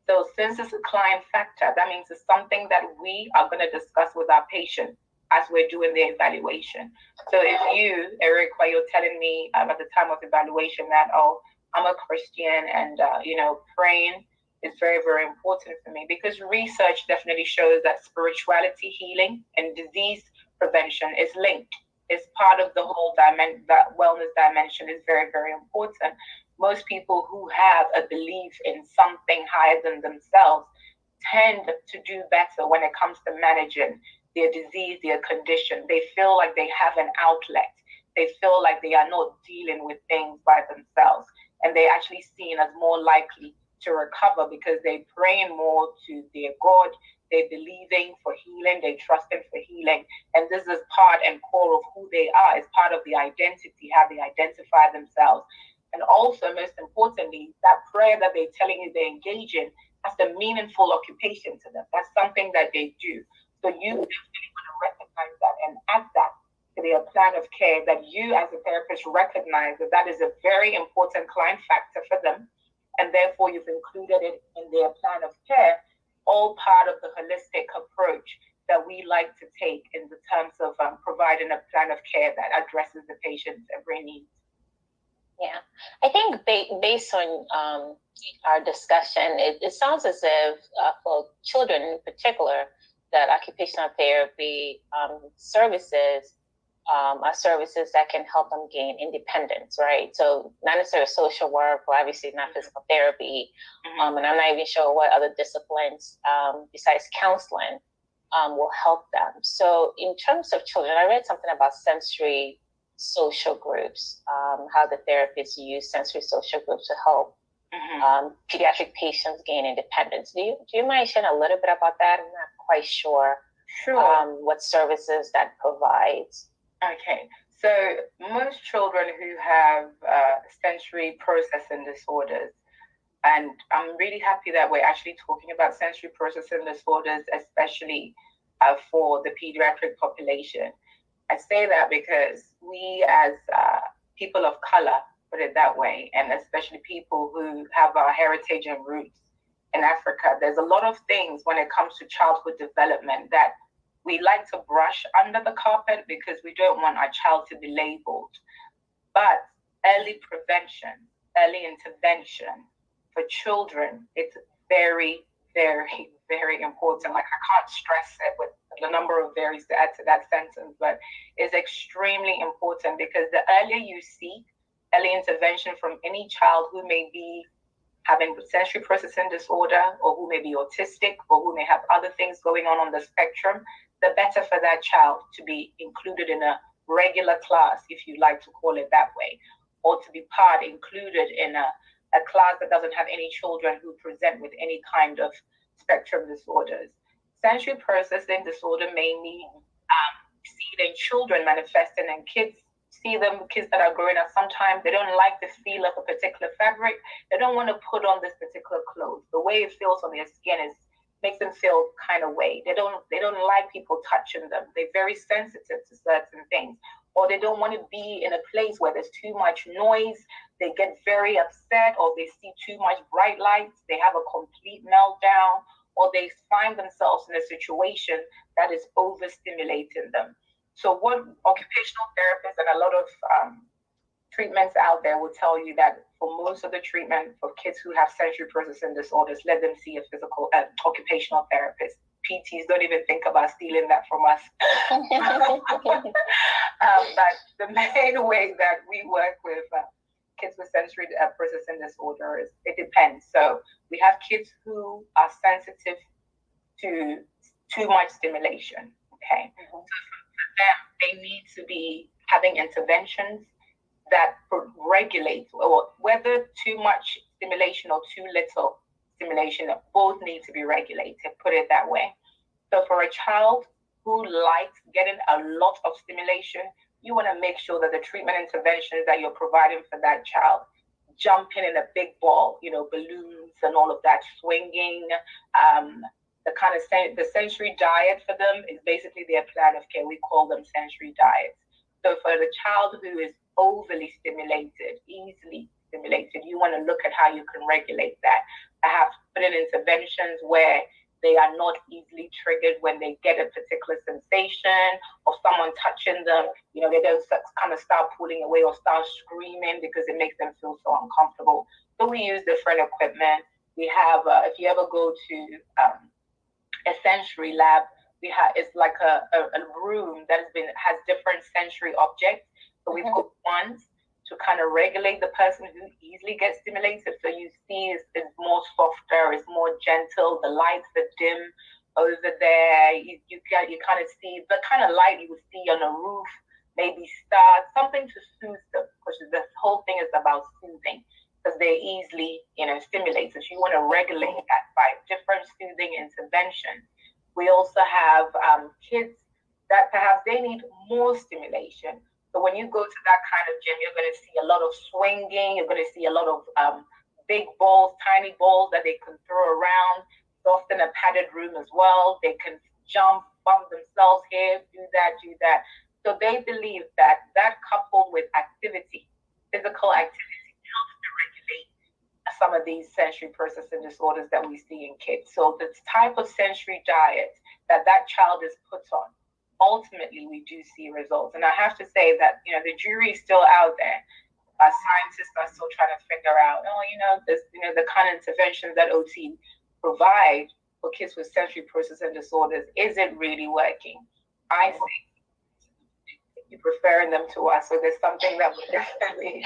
So since it's a client factor, that means it's something that we are going to discuss with our patient as we're doing the evaluation. So if you, Eric, while you're telling me at the time of evaluation that, oh, I'm a Christian and, praying is very, very important for me, because research definitely shows that spirituality, healing, and disease prevention is linked. It's part of the whole that wellness dimension is very, very important. Most people who have a belief in something higher than themselves tend to do better when it comes to managing their disease, their condition. They feel like they have an outlet. They feel like they are not dealing with things by themselves. And they're actually seen as more likely to recover because they're praying more to their God. They're believing for healing. They're trusting for healing. And this is part and core of who they are. It's part of the identity, how they identify themselves. And also, most importantly, that prayer that they're telling you they're engaging, that's a meaningful occupation to them. That's something that they do. So you definitely want to recognize that and add that to their plan of care, that you as a therapist recognize that that is a very important client factor for them. And therefore, you've included it in their plan of care, all part of the holistic approach that we like to take in the terms of providing a plan of care that addresses the patient's every need. Yeah, I think based on our discussion, it sounds as if for children in particular, that occupational therapy services are services that can help them gain independence, right? So not necessarily social work, or obviously not physical therapy, and I'm not even sure what other disciplines besides counseling will help them. So in terms of children, I read something about sensory social groups, how the therapists use sensory social groups to help pediatric patients gain independence. Do you mind sharing a little bit about that? I'm not quite sure what services that provides. Okay, so most children who have sensory processing disorders, and I'm really happy that we're actually talking about sensory processing disorders, especially for the pediatric population. I say that because we as people of color, put it that way, and especially people who have our heritage and roots in Africa, there's a lot of things when it comes to childhood development that we like to brush under the carpet because we don't want our child to be labeled. But early prevention, early intervention for children, it's very, very, very important. Like, I can't stress it with the number of varies to add to that sentence, but it's extremely important because the earlier you seek early intervention from any child who may be having sensory processing disorder, or who may be autistic, or who may have other things going on the spectrum, the better for that child to be included in a regular class, if you like to call it that way, or to be included in a class that doesn't have any children who present with any kind of spectrum disorders. Sensory processing disorder may mean seen in children manifesting in kids. See them, kids that are growing up, sometimes they don't like the feel of a particular fabric. They don't want to put on this particular clothes. The way it feels on their skin makes them feel kind of way. They don't like people touching them. They're very sensitive to certain things. or they don't want to be in a place where there's too much noise. They get very upset, or they see too much bright lights. They have a complete meltdown, or they find themselves in a situation that is overstimulating them. So what occupational therapists and a lot of treatments out there will tell you that for most of the treatment for kids who have sensory processing disorders, let them see a physical occupational therapist. PTs, don't even think about stealing that from us. But the main way that we work with kids with sensory processing disorders, it depends. So we have kids who are sensitive to too much stimulation. Okay, so for them, they need to be having interventions that regulate, or whether too much stimulation or too little stimulation, both need to be regulated, put it that way. So for a child who likes getting a lot of stimulation, you want to make sure that the treatment interventions that you're providing for that child, jumping in a big ball, balloons and all of that, swinging, the kind of the sensory diet for them is basically their plan of care. We call them sensory diets. So for the child who is overly stimulated, easily stimulated, you want to look at how you can regulate that. Perhaps put in interventions where they are not easily triggered when they get a particular sensation or someone touching them. They don't kind of start pulling away or start screaming because it makes them feel so uncomfortable. So we use different equipment. We have, if you ever go to a sensory lab, it's like a room that has different sensory objects. So we've got ones to kind of regulate the person who easily gets stimulated. So you see it's more softer, it's more gentle, the lights are dim over there. You kind of see the kind of light you would see on a roof, maybe stars, something to soothe them, because the whole thing is about soothing, because they're easily, stimulated. So you want to regulate that by different soothing interventions. We also have kids that perhaps they need more stimulation. So when you go to that kind of gym, you're going to see a lot of swinging. You're going to see a lot of big balls, tiny balls that they can throw around. It's often a padded room as well. They can jump, bump themselves here, do that. So they believe that coupled with activity, physical activity, helps to regulate some of these sensory processing disorders that we see in kids. So the type of sensory diet that child is put on, ultimately we do see results. And I have to say that the jury is still out there. Scientists are still trying to figure out the kind of interventions that OT provide for kids with sensory processing disorders, is it really working? I think you're referring them to us, so there's something that we're definitely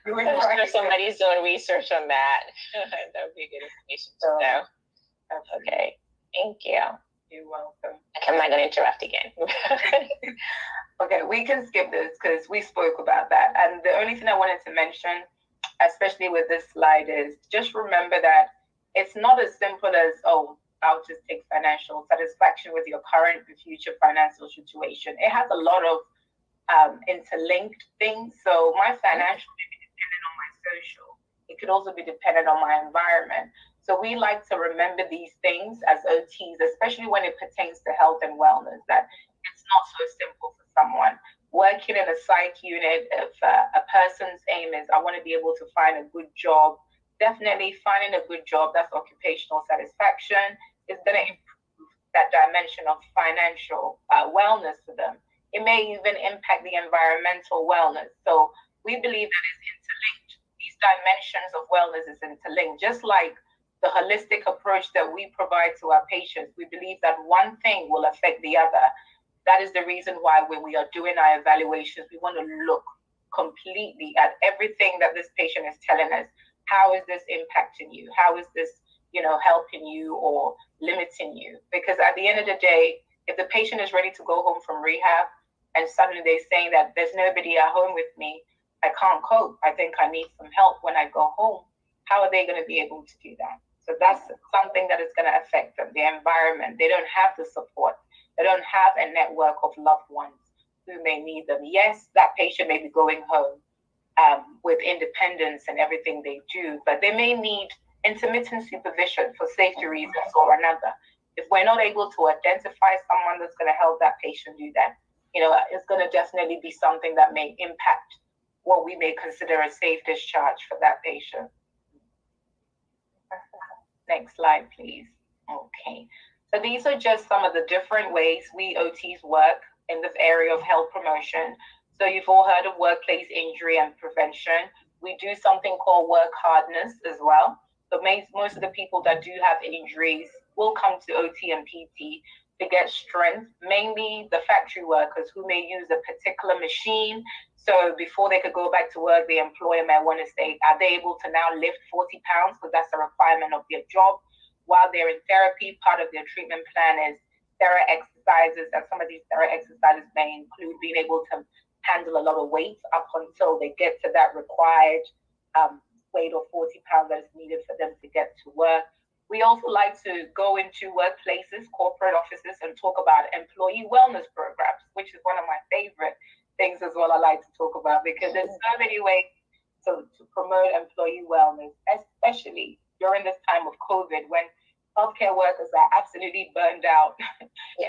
doing. I'm sure somebody's doing research on that. That would be good information to know. Okay, thank you. You're welcome. I'm not going to interrupt again. Okay, we can skip this because we spoke about that. And the only thing I wanted to mention, especially with this slide, is just remember that it's not as simple as, I'll just take financial satisfaction with your current and future financial situation. It has a lot of interlinked things. So my financial may be dependent on my social. It could also be dependent on my environment. So we like to remember these things as OTs, especially when it pertains to health and wellness, that it's not so simple for someone. Working in a psych unit, if a person's aim is, I want to be able to find a good job, definitely finding a good job, that's occupational satisfaction, is going to improve that dimension of financial wellness for them. It may even impact the environmental wellness. So we believe that it's interlinked. These dimensions of wellness is interlinked, just like the holistic approach that we provide to our patients. We believe that one thing will affect the other. That is the reason why when we are doing our evaluations, we want to look completely at everything that this patient is telling us. How is this impacting you? How is this, helping you or limiting you? Because at the end of the day, if the patient is ready to go home from rehab and suddenly they're saying that there's nobody at home with me, I can't cope, I think I need some help when I go home, how are they going to be able to do that? So that's something that is going to affect them, the environment. They don't have the support. They don't have a network of loved ones who may need them. Yes, that patient may be going home with independence and everything they do, but they may need intermittent supervision for safety reasons or another. If we're not able to identify someone that's going to help that patient do that, is going to definitely be something that may impact what we may consider a safe discharge for that patient. Next slide, please. Okay. So these are just some of the different ways we OTs work in this area of health promotion. So you've all heard of workplace injury and prevention. We do something called work hardness as well. So most of the people that do have injuries will come to OT and PT to get strength, mainly the factory workers who may use a particular machine. So before they could go back to work, the employer may want to say, are they able to now lift 40 pounds? Because that's a requirement of their job. While they're in therapy, part of their treatment plan is thera exercises, and some of these thera exercises may include being able to handle a lot of weight up until they get to that required weight of 40 pounds that is needed for them to get to work. We also like to go into workplaces, corporate offices, and talk about employee wellness programs, which is one of my favorite things as well I like to talk about, because there's so many ways to promote employee wellness, especially during this time of COVID when healthcare workers are absolutely burned out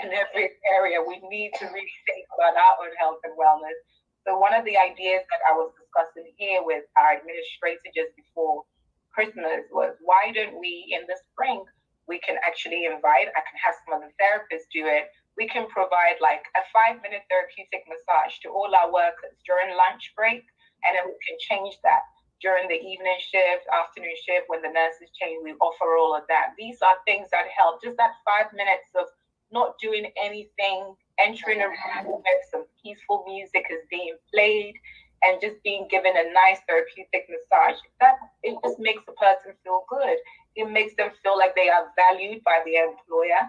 in every area. We need to really think about our own health and wellness. So one of the ideas that I was discussing here with our administrator just before Christmas was, why don't we, in the spring, we can actually invite, I can have some of the therapists do it, we can provide like a 5-minute therapeutic massage to all our workers during lunch break, and then we can change that during the evening shift, afternoon shift, when the nurses change, we offer all of that. These are things that help, just that 5 minutes of not doing anything, entering a room where some peaceful music is being played, and just being given a nice therapeutic massage. It just makes the person feel good. It makes them feel like they are valued by the employer,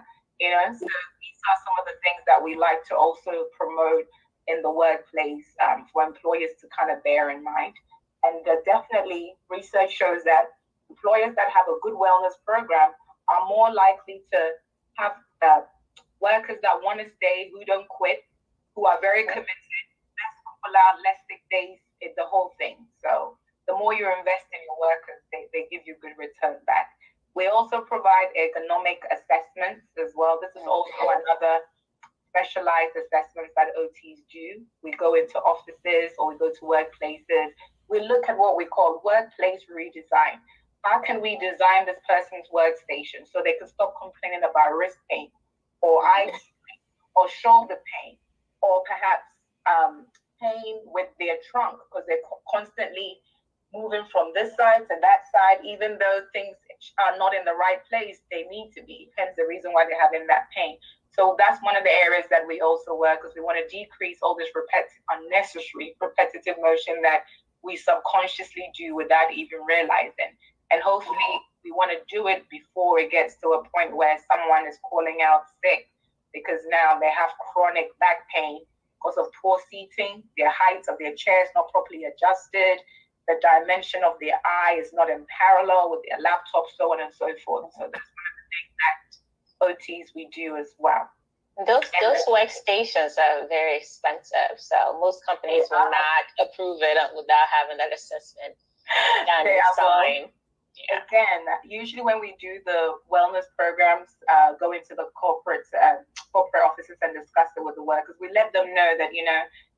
So these are some of the things that we like to also promote in the workplace for employers to kind of bear in mind. And definitely, research shows that employers that have a good wellness program are more likely to have workers that want to stay, who don't quit, who are very committed, less call out, less sick days, the whole thing. So the more you invest in your workers, they give you good return back. We also provide economic assessments as well. This is also another specialized assessments that OTs do. We go into offices or we go to workplaces. We look at what we call workplace redesign. How can we design this person's workstation so they can stop complaining about wrist pain or eye pain or shoulder pain, or perhaps pain with their trunk because they're constantly moving from this side to that side, even though things are not in the right place, they need to be. Hence the reason why they're having that pain. So that's one of the areas that we also work, because we want to decrease all this unnecessary repetitive motion that we subconsciously do without even realizing. And hopefully we want to do it before it gets to a point where someone is calling out sick because now they have chronic back pain because of poor seating, their height of their chair is not properly adjusted, the dimension of their eye is not in parallel with their laptop, so on and so forth. So that's one of the things that OTs we do as well. Those workstations are very expensive, so most companies will not approve it without having that assessment done and signed. Yeah. Again, usually when we do the wellness programs, go into the corporate offices and discuss it with the workers, we let them know that,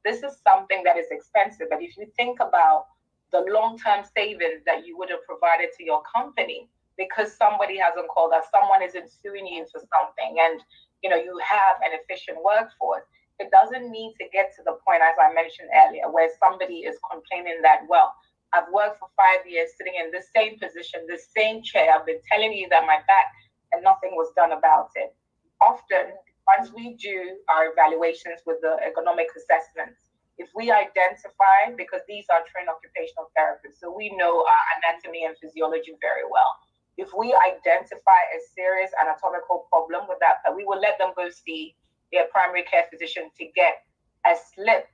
this is something that is expensive. But if you think about the long-term savings that you would have provided to your company, because somebody hasn't called us, someone isn't suing you for something, and you have an efficient workforce, it doesn't need to get to the point, as I mentioned earlier, where somebody is complaining that, well, I've worked for 5 years sitting in the same position, the same chair. I've been telling you that my back, and nothing was done about it. Often, once we do our evaluations with the ergonomic assessments, if we identify, because these are trained occupational therapists, so we know our anatomy and physiology very well. If we identify a serious anatomical problem with that, we will let them go see their primary care physician to get a slip,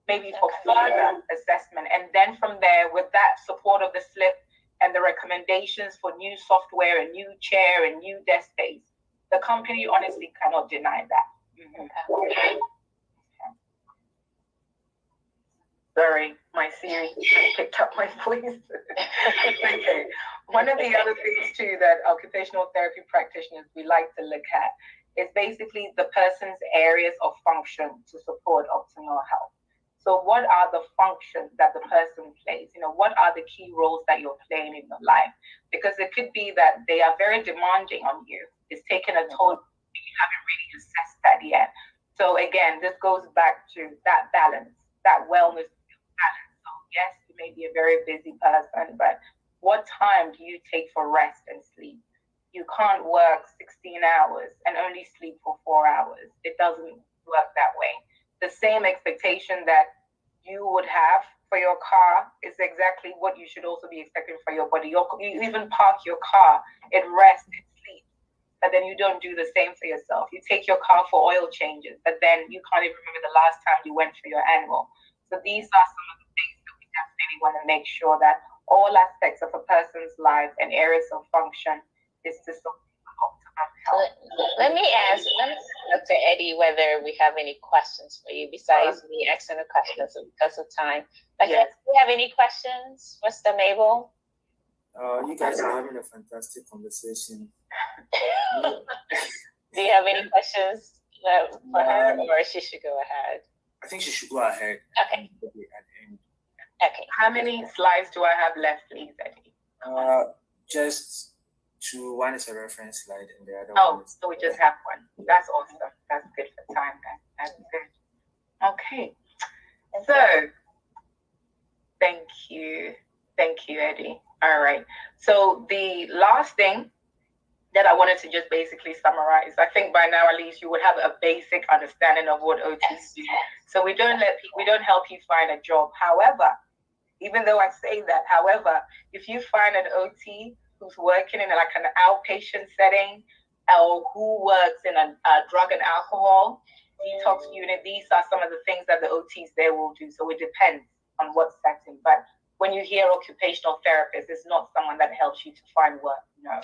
maybe for further assessment. And then from there, with that support of the slip and the recommendations for new software, a new chair, and new desk space, the company honestly cannot deny that. Okay. Sorry, my Siri picked up my voice. Okay. One of the other things too that occupational therapy practitioners we like to look at is basically the person's areas of function to support optimal health. So what are the functions that the person plays? What are the key roles that you're playing in your life? Because it could be that they are very demanding on you. It's taken a toll, you haven't really assessed that yet. So again, this goes back to that balance, that wellness balance. So yes, you may be a very busy person, but what time do you take for rest and sleep? You can't work 16 hours and only sleep for 4 hours. It doesn't work that way. The same expectation that you would have for your car is exactly what you should also be expecting for your body. You even park your car, it rests, it sleeps, but then you don't do the same for yourself. You take your car for oil changes, but then you can't even remember the last time you went for your annual. So these are some of the things that we definitely want to make sure that all aspects of a person's life and areas of function is to support optimum health. Let me ask Dr. Eddie whether we have any questions for you besides me asking the questions because of time. Yes. Do you have any questions, Mr. Mabel? You guys are having a fantastic conversation. Do you have any questions for her, or she should go ahead? I think she should go ahead. Okay. At the end. Okay. How many slides do I have left, please, Eddie? Just two. One is a reference slide, and the other one is. So we just have one. That's awesome. That's good for time. That's good. Okay. So, thank you, Eddie. All right. So the last thing that I wanted to just basically summarize, I think by now at least you would have a basic understanding of what OTs do. So we don't help you find a job. However, even though I say that, if you find an OT who's working in like an outpatient setting or who works in a drug and alcohol detox unit, these are some of the things that the OTs there will do. So it depends on what setting. But when you hear occupational therapist, it's not someone that helps you to find work. No.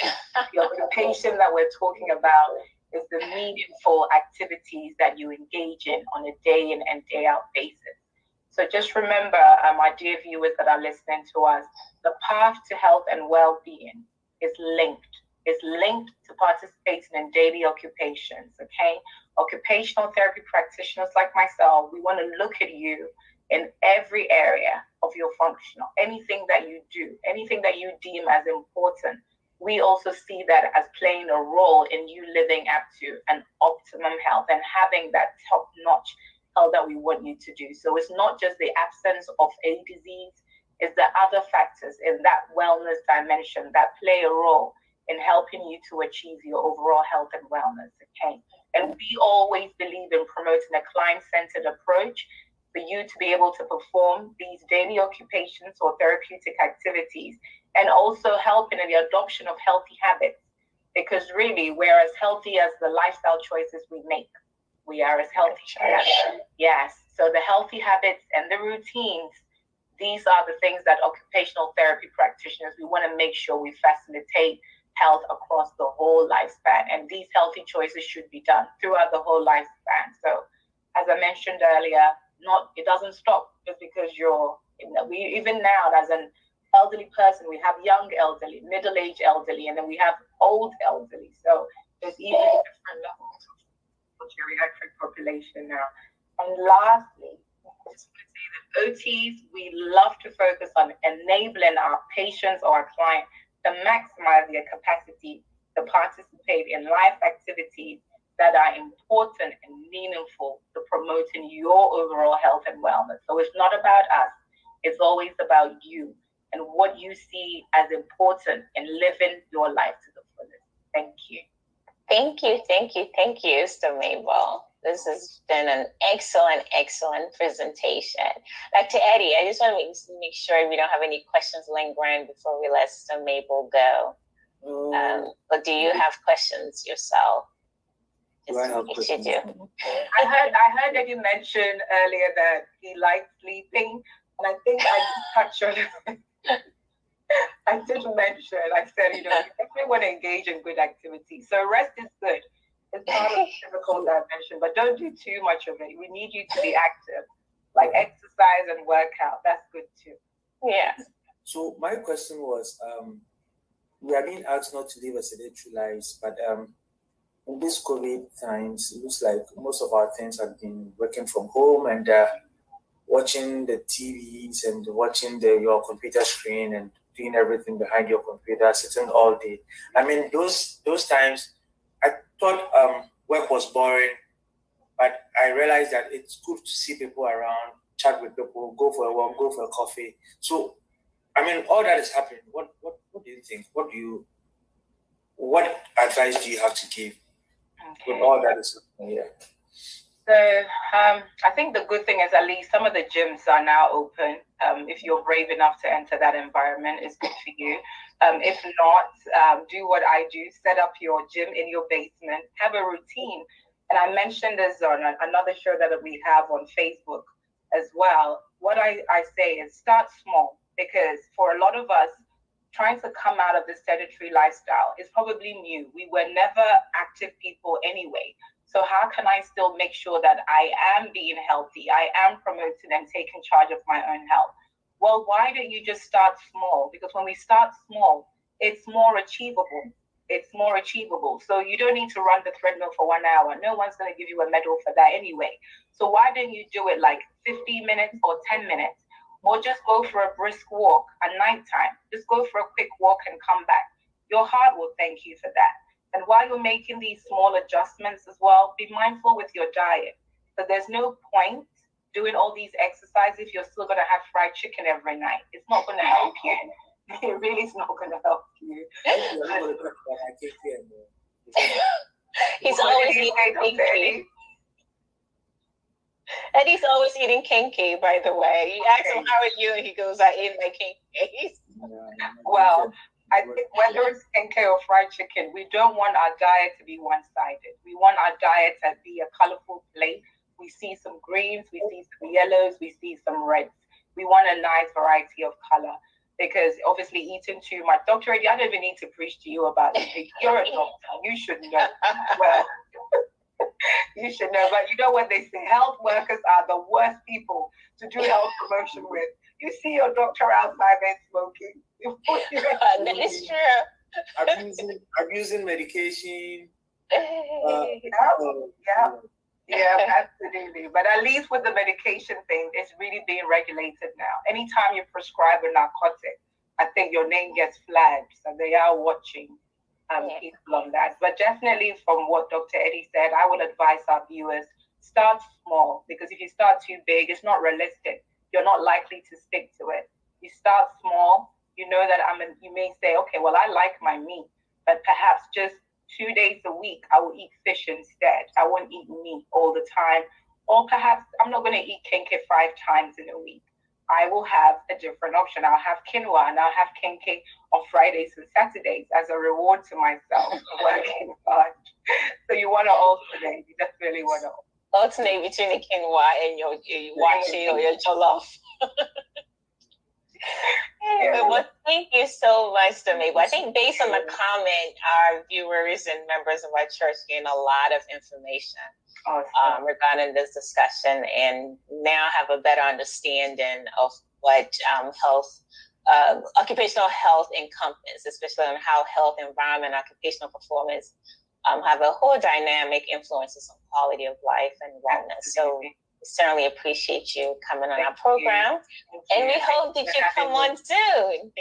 The occupation that we're talking about is the meaningful activities that you engage in on a day in and day out basis. So just remember, my dear viewers that are listening to us, the path to health and well-being is linked. It's linked to participating in daily occupations, okay? Occupational therapy practitioners like myself, we want to look at you in every area of your functional, anything that you do, anything that you deem as important. We also see that as playing a role in you living up to an optimum health and having that top-notch health that we want you to do. So it's not just the absence of a disease, it's the other factors in that wellness dimension that play a role in helping you to achieve your overall health and wellness, okay? And we always believe in promoting a client-centered approach for you to be able to perform these daily occupations or therapeutic activities, and also helping in the adoption of healthy habits. Because really, we're as healthy as the lifestyle choices we make. We are as healthy as, yes. So the healthy habits and the routines, these are the things that occupational therapy practitioners, we want to make sure we facilitate health across the whole lifespan. And these healthy choices should be done throughout the whole lifespan. So as I mentioned earlier, it doesn't stop just because we even now as an elderly person, we have young elderly, middle-aged elderly, and then we have old elderly. So there's even different levels of geriatric population now. And lastly, I just want to say that OTs, we love to focus on enabling our patients or our clients to maximize their capacity to participate in life activities that are important and meaningful to promoting your overall health and wellness. So it's not about us. It's always about you and what you see as important in living your life to the fullest. Thank you. Thank you, Mr. Mabel. This has been an excellent presentation. Dr. Eddie, I just want to make sure we don't have any questions lingering before we let Mr. Mabel go. But do you have questions yourself? Do I have questions? You do. I heard that you mentioned earlier that he likes sleeping, and I think I touched on it. I did mention, I said, you definitely want to engage in good activities. So rest is good. It's part of the physical dimension, but don't do too much of it. We need you to be active, like exercise and workout. That's good too. Yeah. So my question was, we are being asked not to live a sedentary lives, but in these COVID times, it looks like most of our things have been working from home and watching the TVs and watching your computer screen and doing everything behind your computer, sitting all day. I mean, those times, I thought work was boring, but I realized that it's good to see people around, chat with people, go for a walk, go for a coffee. So, I mean, all that is happening. What do you think? What advice do you have to give with all that is happening here? So I think the good thing is at least some of the gyms are now open. If you're brave enough to enter that environment, it's good for you. If not, do what I do: set up your gym in your basement, have a routine. And I mentioned this on another show that we have on Facebook as well. What I say is start small, because for a lot of us, trying to come out of this sedentary lifestyle is probably new. We were never active people anyway. So how can I still make sure that I am being healthy? I am promoting and taking charge of my own health. Well, why don't you just start small? Because when we start small, it's more achievable. It's more achievable. So you don't need to run the treadmill for 1 hour. No one's going to give you a medal for that anyway. So why don't you do it like 15 minutes or 10 minutes? Or just go for a brisk walk at nighttime. Just go for a quick walk and come back. Your heart will thank you for that. And while you're making these small adjustments as well, be mindful with your diet. So there's no point doing all these exercises if you're still going to have fried chicken every night. It's not going to help you. It really is not going to help you. He's always eating kinky. Eddie's always eating kinky, by the way. You ask him, how are you? And he goes, I ate my kinky. Well, I think whether it's kinky or fried chicken, we don't want our diet to be one-sided. We want our diet to be a colorful plate. We see some greens, we see some yellows, we see some reds. We want a nice variety of color, because obviously eating too much. Dr. Eddie, I don't even need to preach to you about it. You're a doctor. You should know. Well, you should know. But you know what they say? Health workers are the worst people to do health promotion with. You see your doctor outside there smoking. That is true. Abusing medication. Yeah, absolutely. But at least with the medication thing, it's really being regulated now. Anytime you prescribe a narcotic, I think your name gets flagged. So they are watching people on that. But definitely from what Dr. Eddie said, I would advise our viewers, start small, because if you start too big, it's not realistic. You're not likely to stick to it. You start small, you know that you may say, okay, well, I like my meat, but perhaps just 2 days a week, I will eat fish instead. I won't eat meat all the time. Or perhaps I'm not going to eat kinky 5 times in a week. I will have a different option. I'll have quinoa and I'll have kinky on Fridays and Saturdays as a reward to myself for working hard. So you want to alternate. You just really want to alternate between the quinoa and your wachi or your jollof. Well, thank you so much, Mabel. I think based on the comment, our viewers and members of our church gain a lot of information regarding this discussion, and now have a better understanding of what occupational health encompasses, especially on how health, environment, occupational performance have a whole dynamic influences on quality of life and wellness. So we certainly appreciate you coming on our program, and we hope that you come on soon.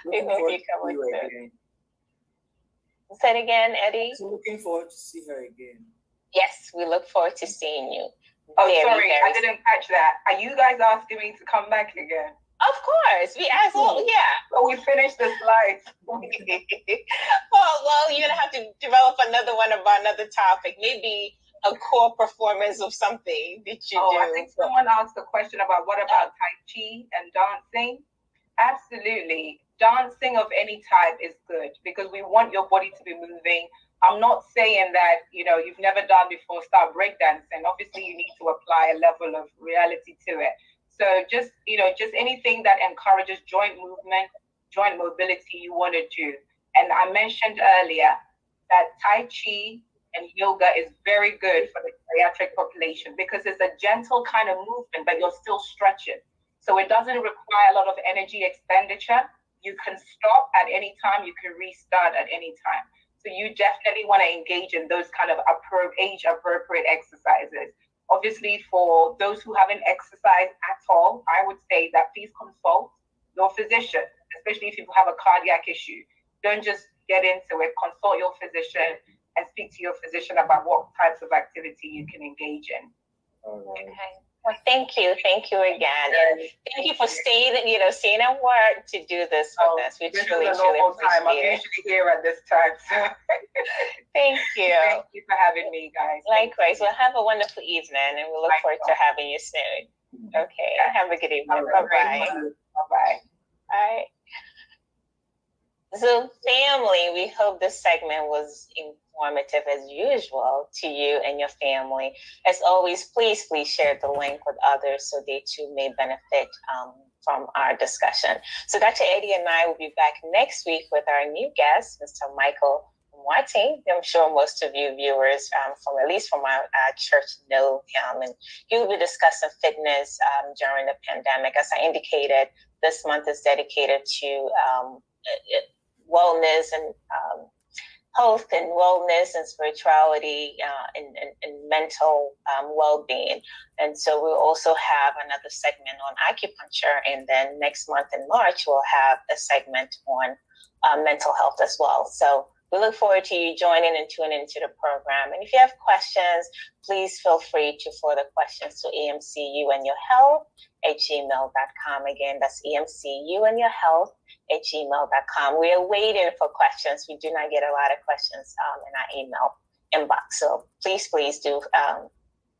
We hope you come on soon. Say it again, Eddie. So looking forward to see her again. Yes, we look forward to seeing you. Sorry, I didn't catch that. Are you guys asking me to come back again? Of course, we asked. Well, yeah. But we finished the slides. well, you're gonna have to develop another one about another topic. Maybe a core performance of something that you do. I think someone asked a question about what about Tai Chi and dancing? Absolutely. Dancing of any type is good, because we want your body to be moving. I'm not saying that, you've never done before, start breakdancing. Obviously, you need to apply a level of reality to it. So just anything that encourages joint movement, joint mobility, you want to do. And I mentioned earlier that Tai Chi and yoga is very good for the geriatric population, because it's a gentle kind of movement, but you're still stretching. So it doesn't require a lot of energy expenditure. You can stop at any time. You can restart at any time. So you definitely want to engage in those kind of age-appropriate exercises. Obviously, for those who haven't exercised at all, I would say that please consult your physician, especially if you have a cardiac issue. Don't just get into it. Consult your physician and speak to your physician about what types of activity you can engage in. Okay. Well, thank you again, and thank you for staying at work to do this with us. We truly appreciate I'm usually here at this time, so thank you. Thank you for having me, guys. Likewise. Well, have a wonderful evening, and we look forward to having you soon. Okay. Have a good evening. Bye-bye. Bye-bye. All right. So, family, we hope this segment was informative as usual to you and your family. As always, please share the link with others so they too may benefit from our discussion. So Dr. Eddie and I will be back next week with our new guest, Mr. Michael Martin. I'm sure most of you viewers from our church know him, and he will be discussing fitness during the pandemic. As I indicated, this month is dedicated to wellness and health and wellness and spirituality and mental well-being. And so we'll also have another segment on acupuncture, and then next month in March we'll have a segment on mental health as well. So we look forward to you joining and tuning into the program. And if you have questions, please feel free to forward the questions to emcuandyourhealth@gmail.com. Again, that's emcuandyourhealth@gmail.com. We are waiting for questions. We do not get a lot of questions in our email inbox. So please do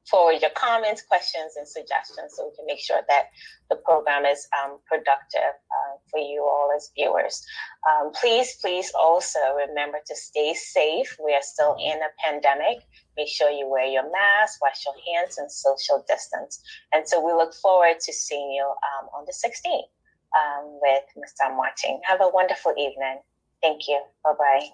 forward your comments, questions, and suggestions so we can make sure that the program is productive for you all as viewers. Please also remember to stay safe. We are still in a pandemic. Make sure you wear your mask, wash your hands, and social distance. And so we look forward to seeing you on the 16th with Mr. Martin. Have a wonderful evening. Thank you. Bye-bye.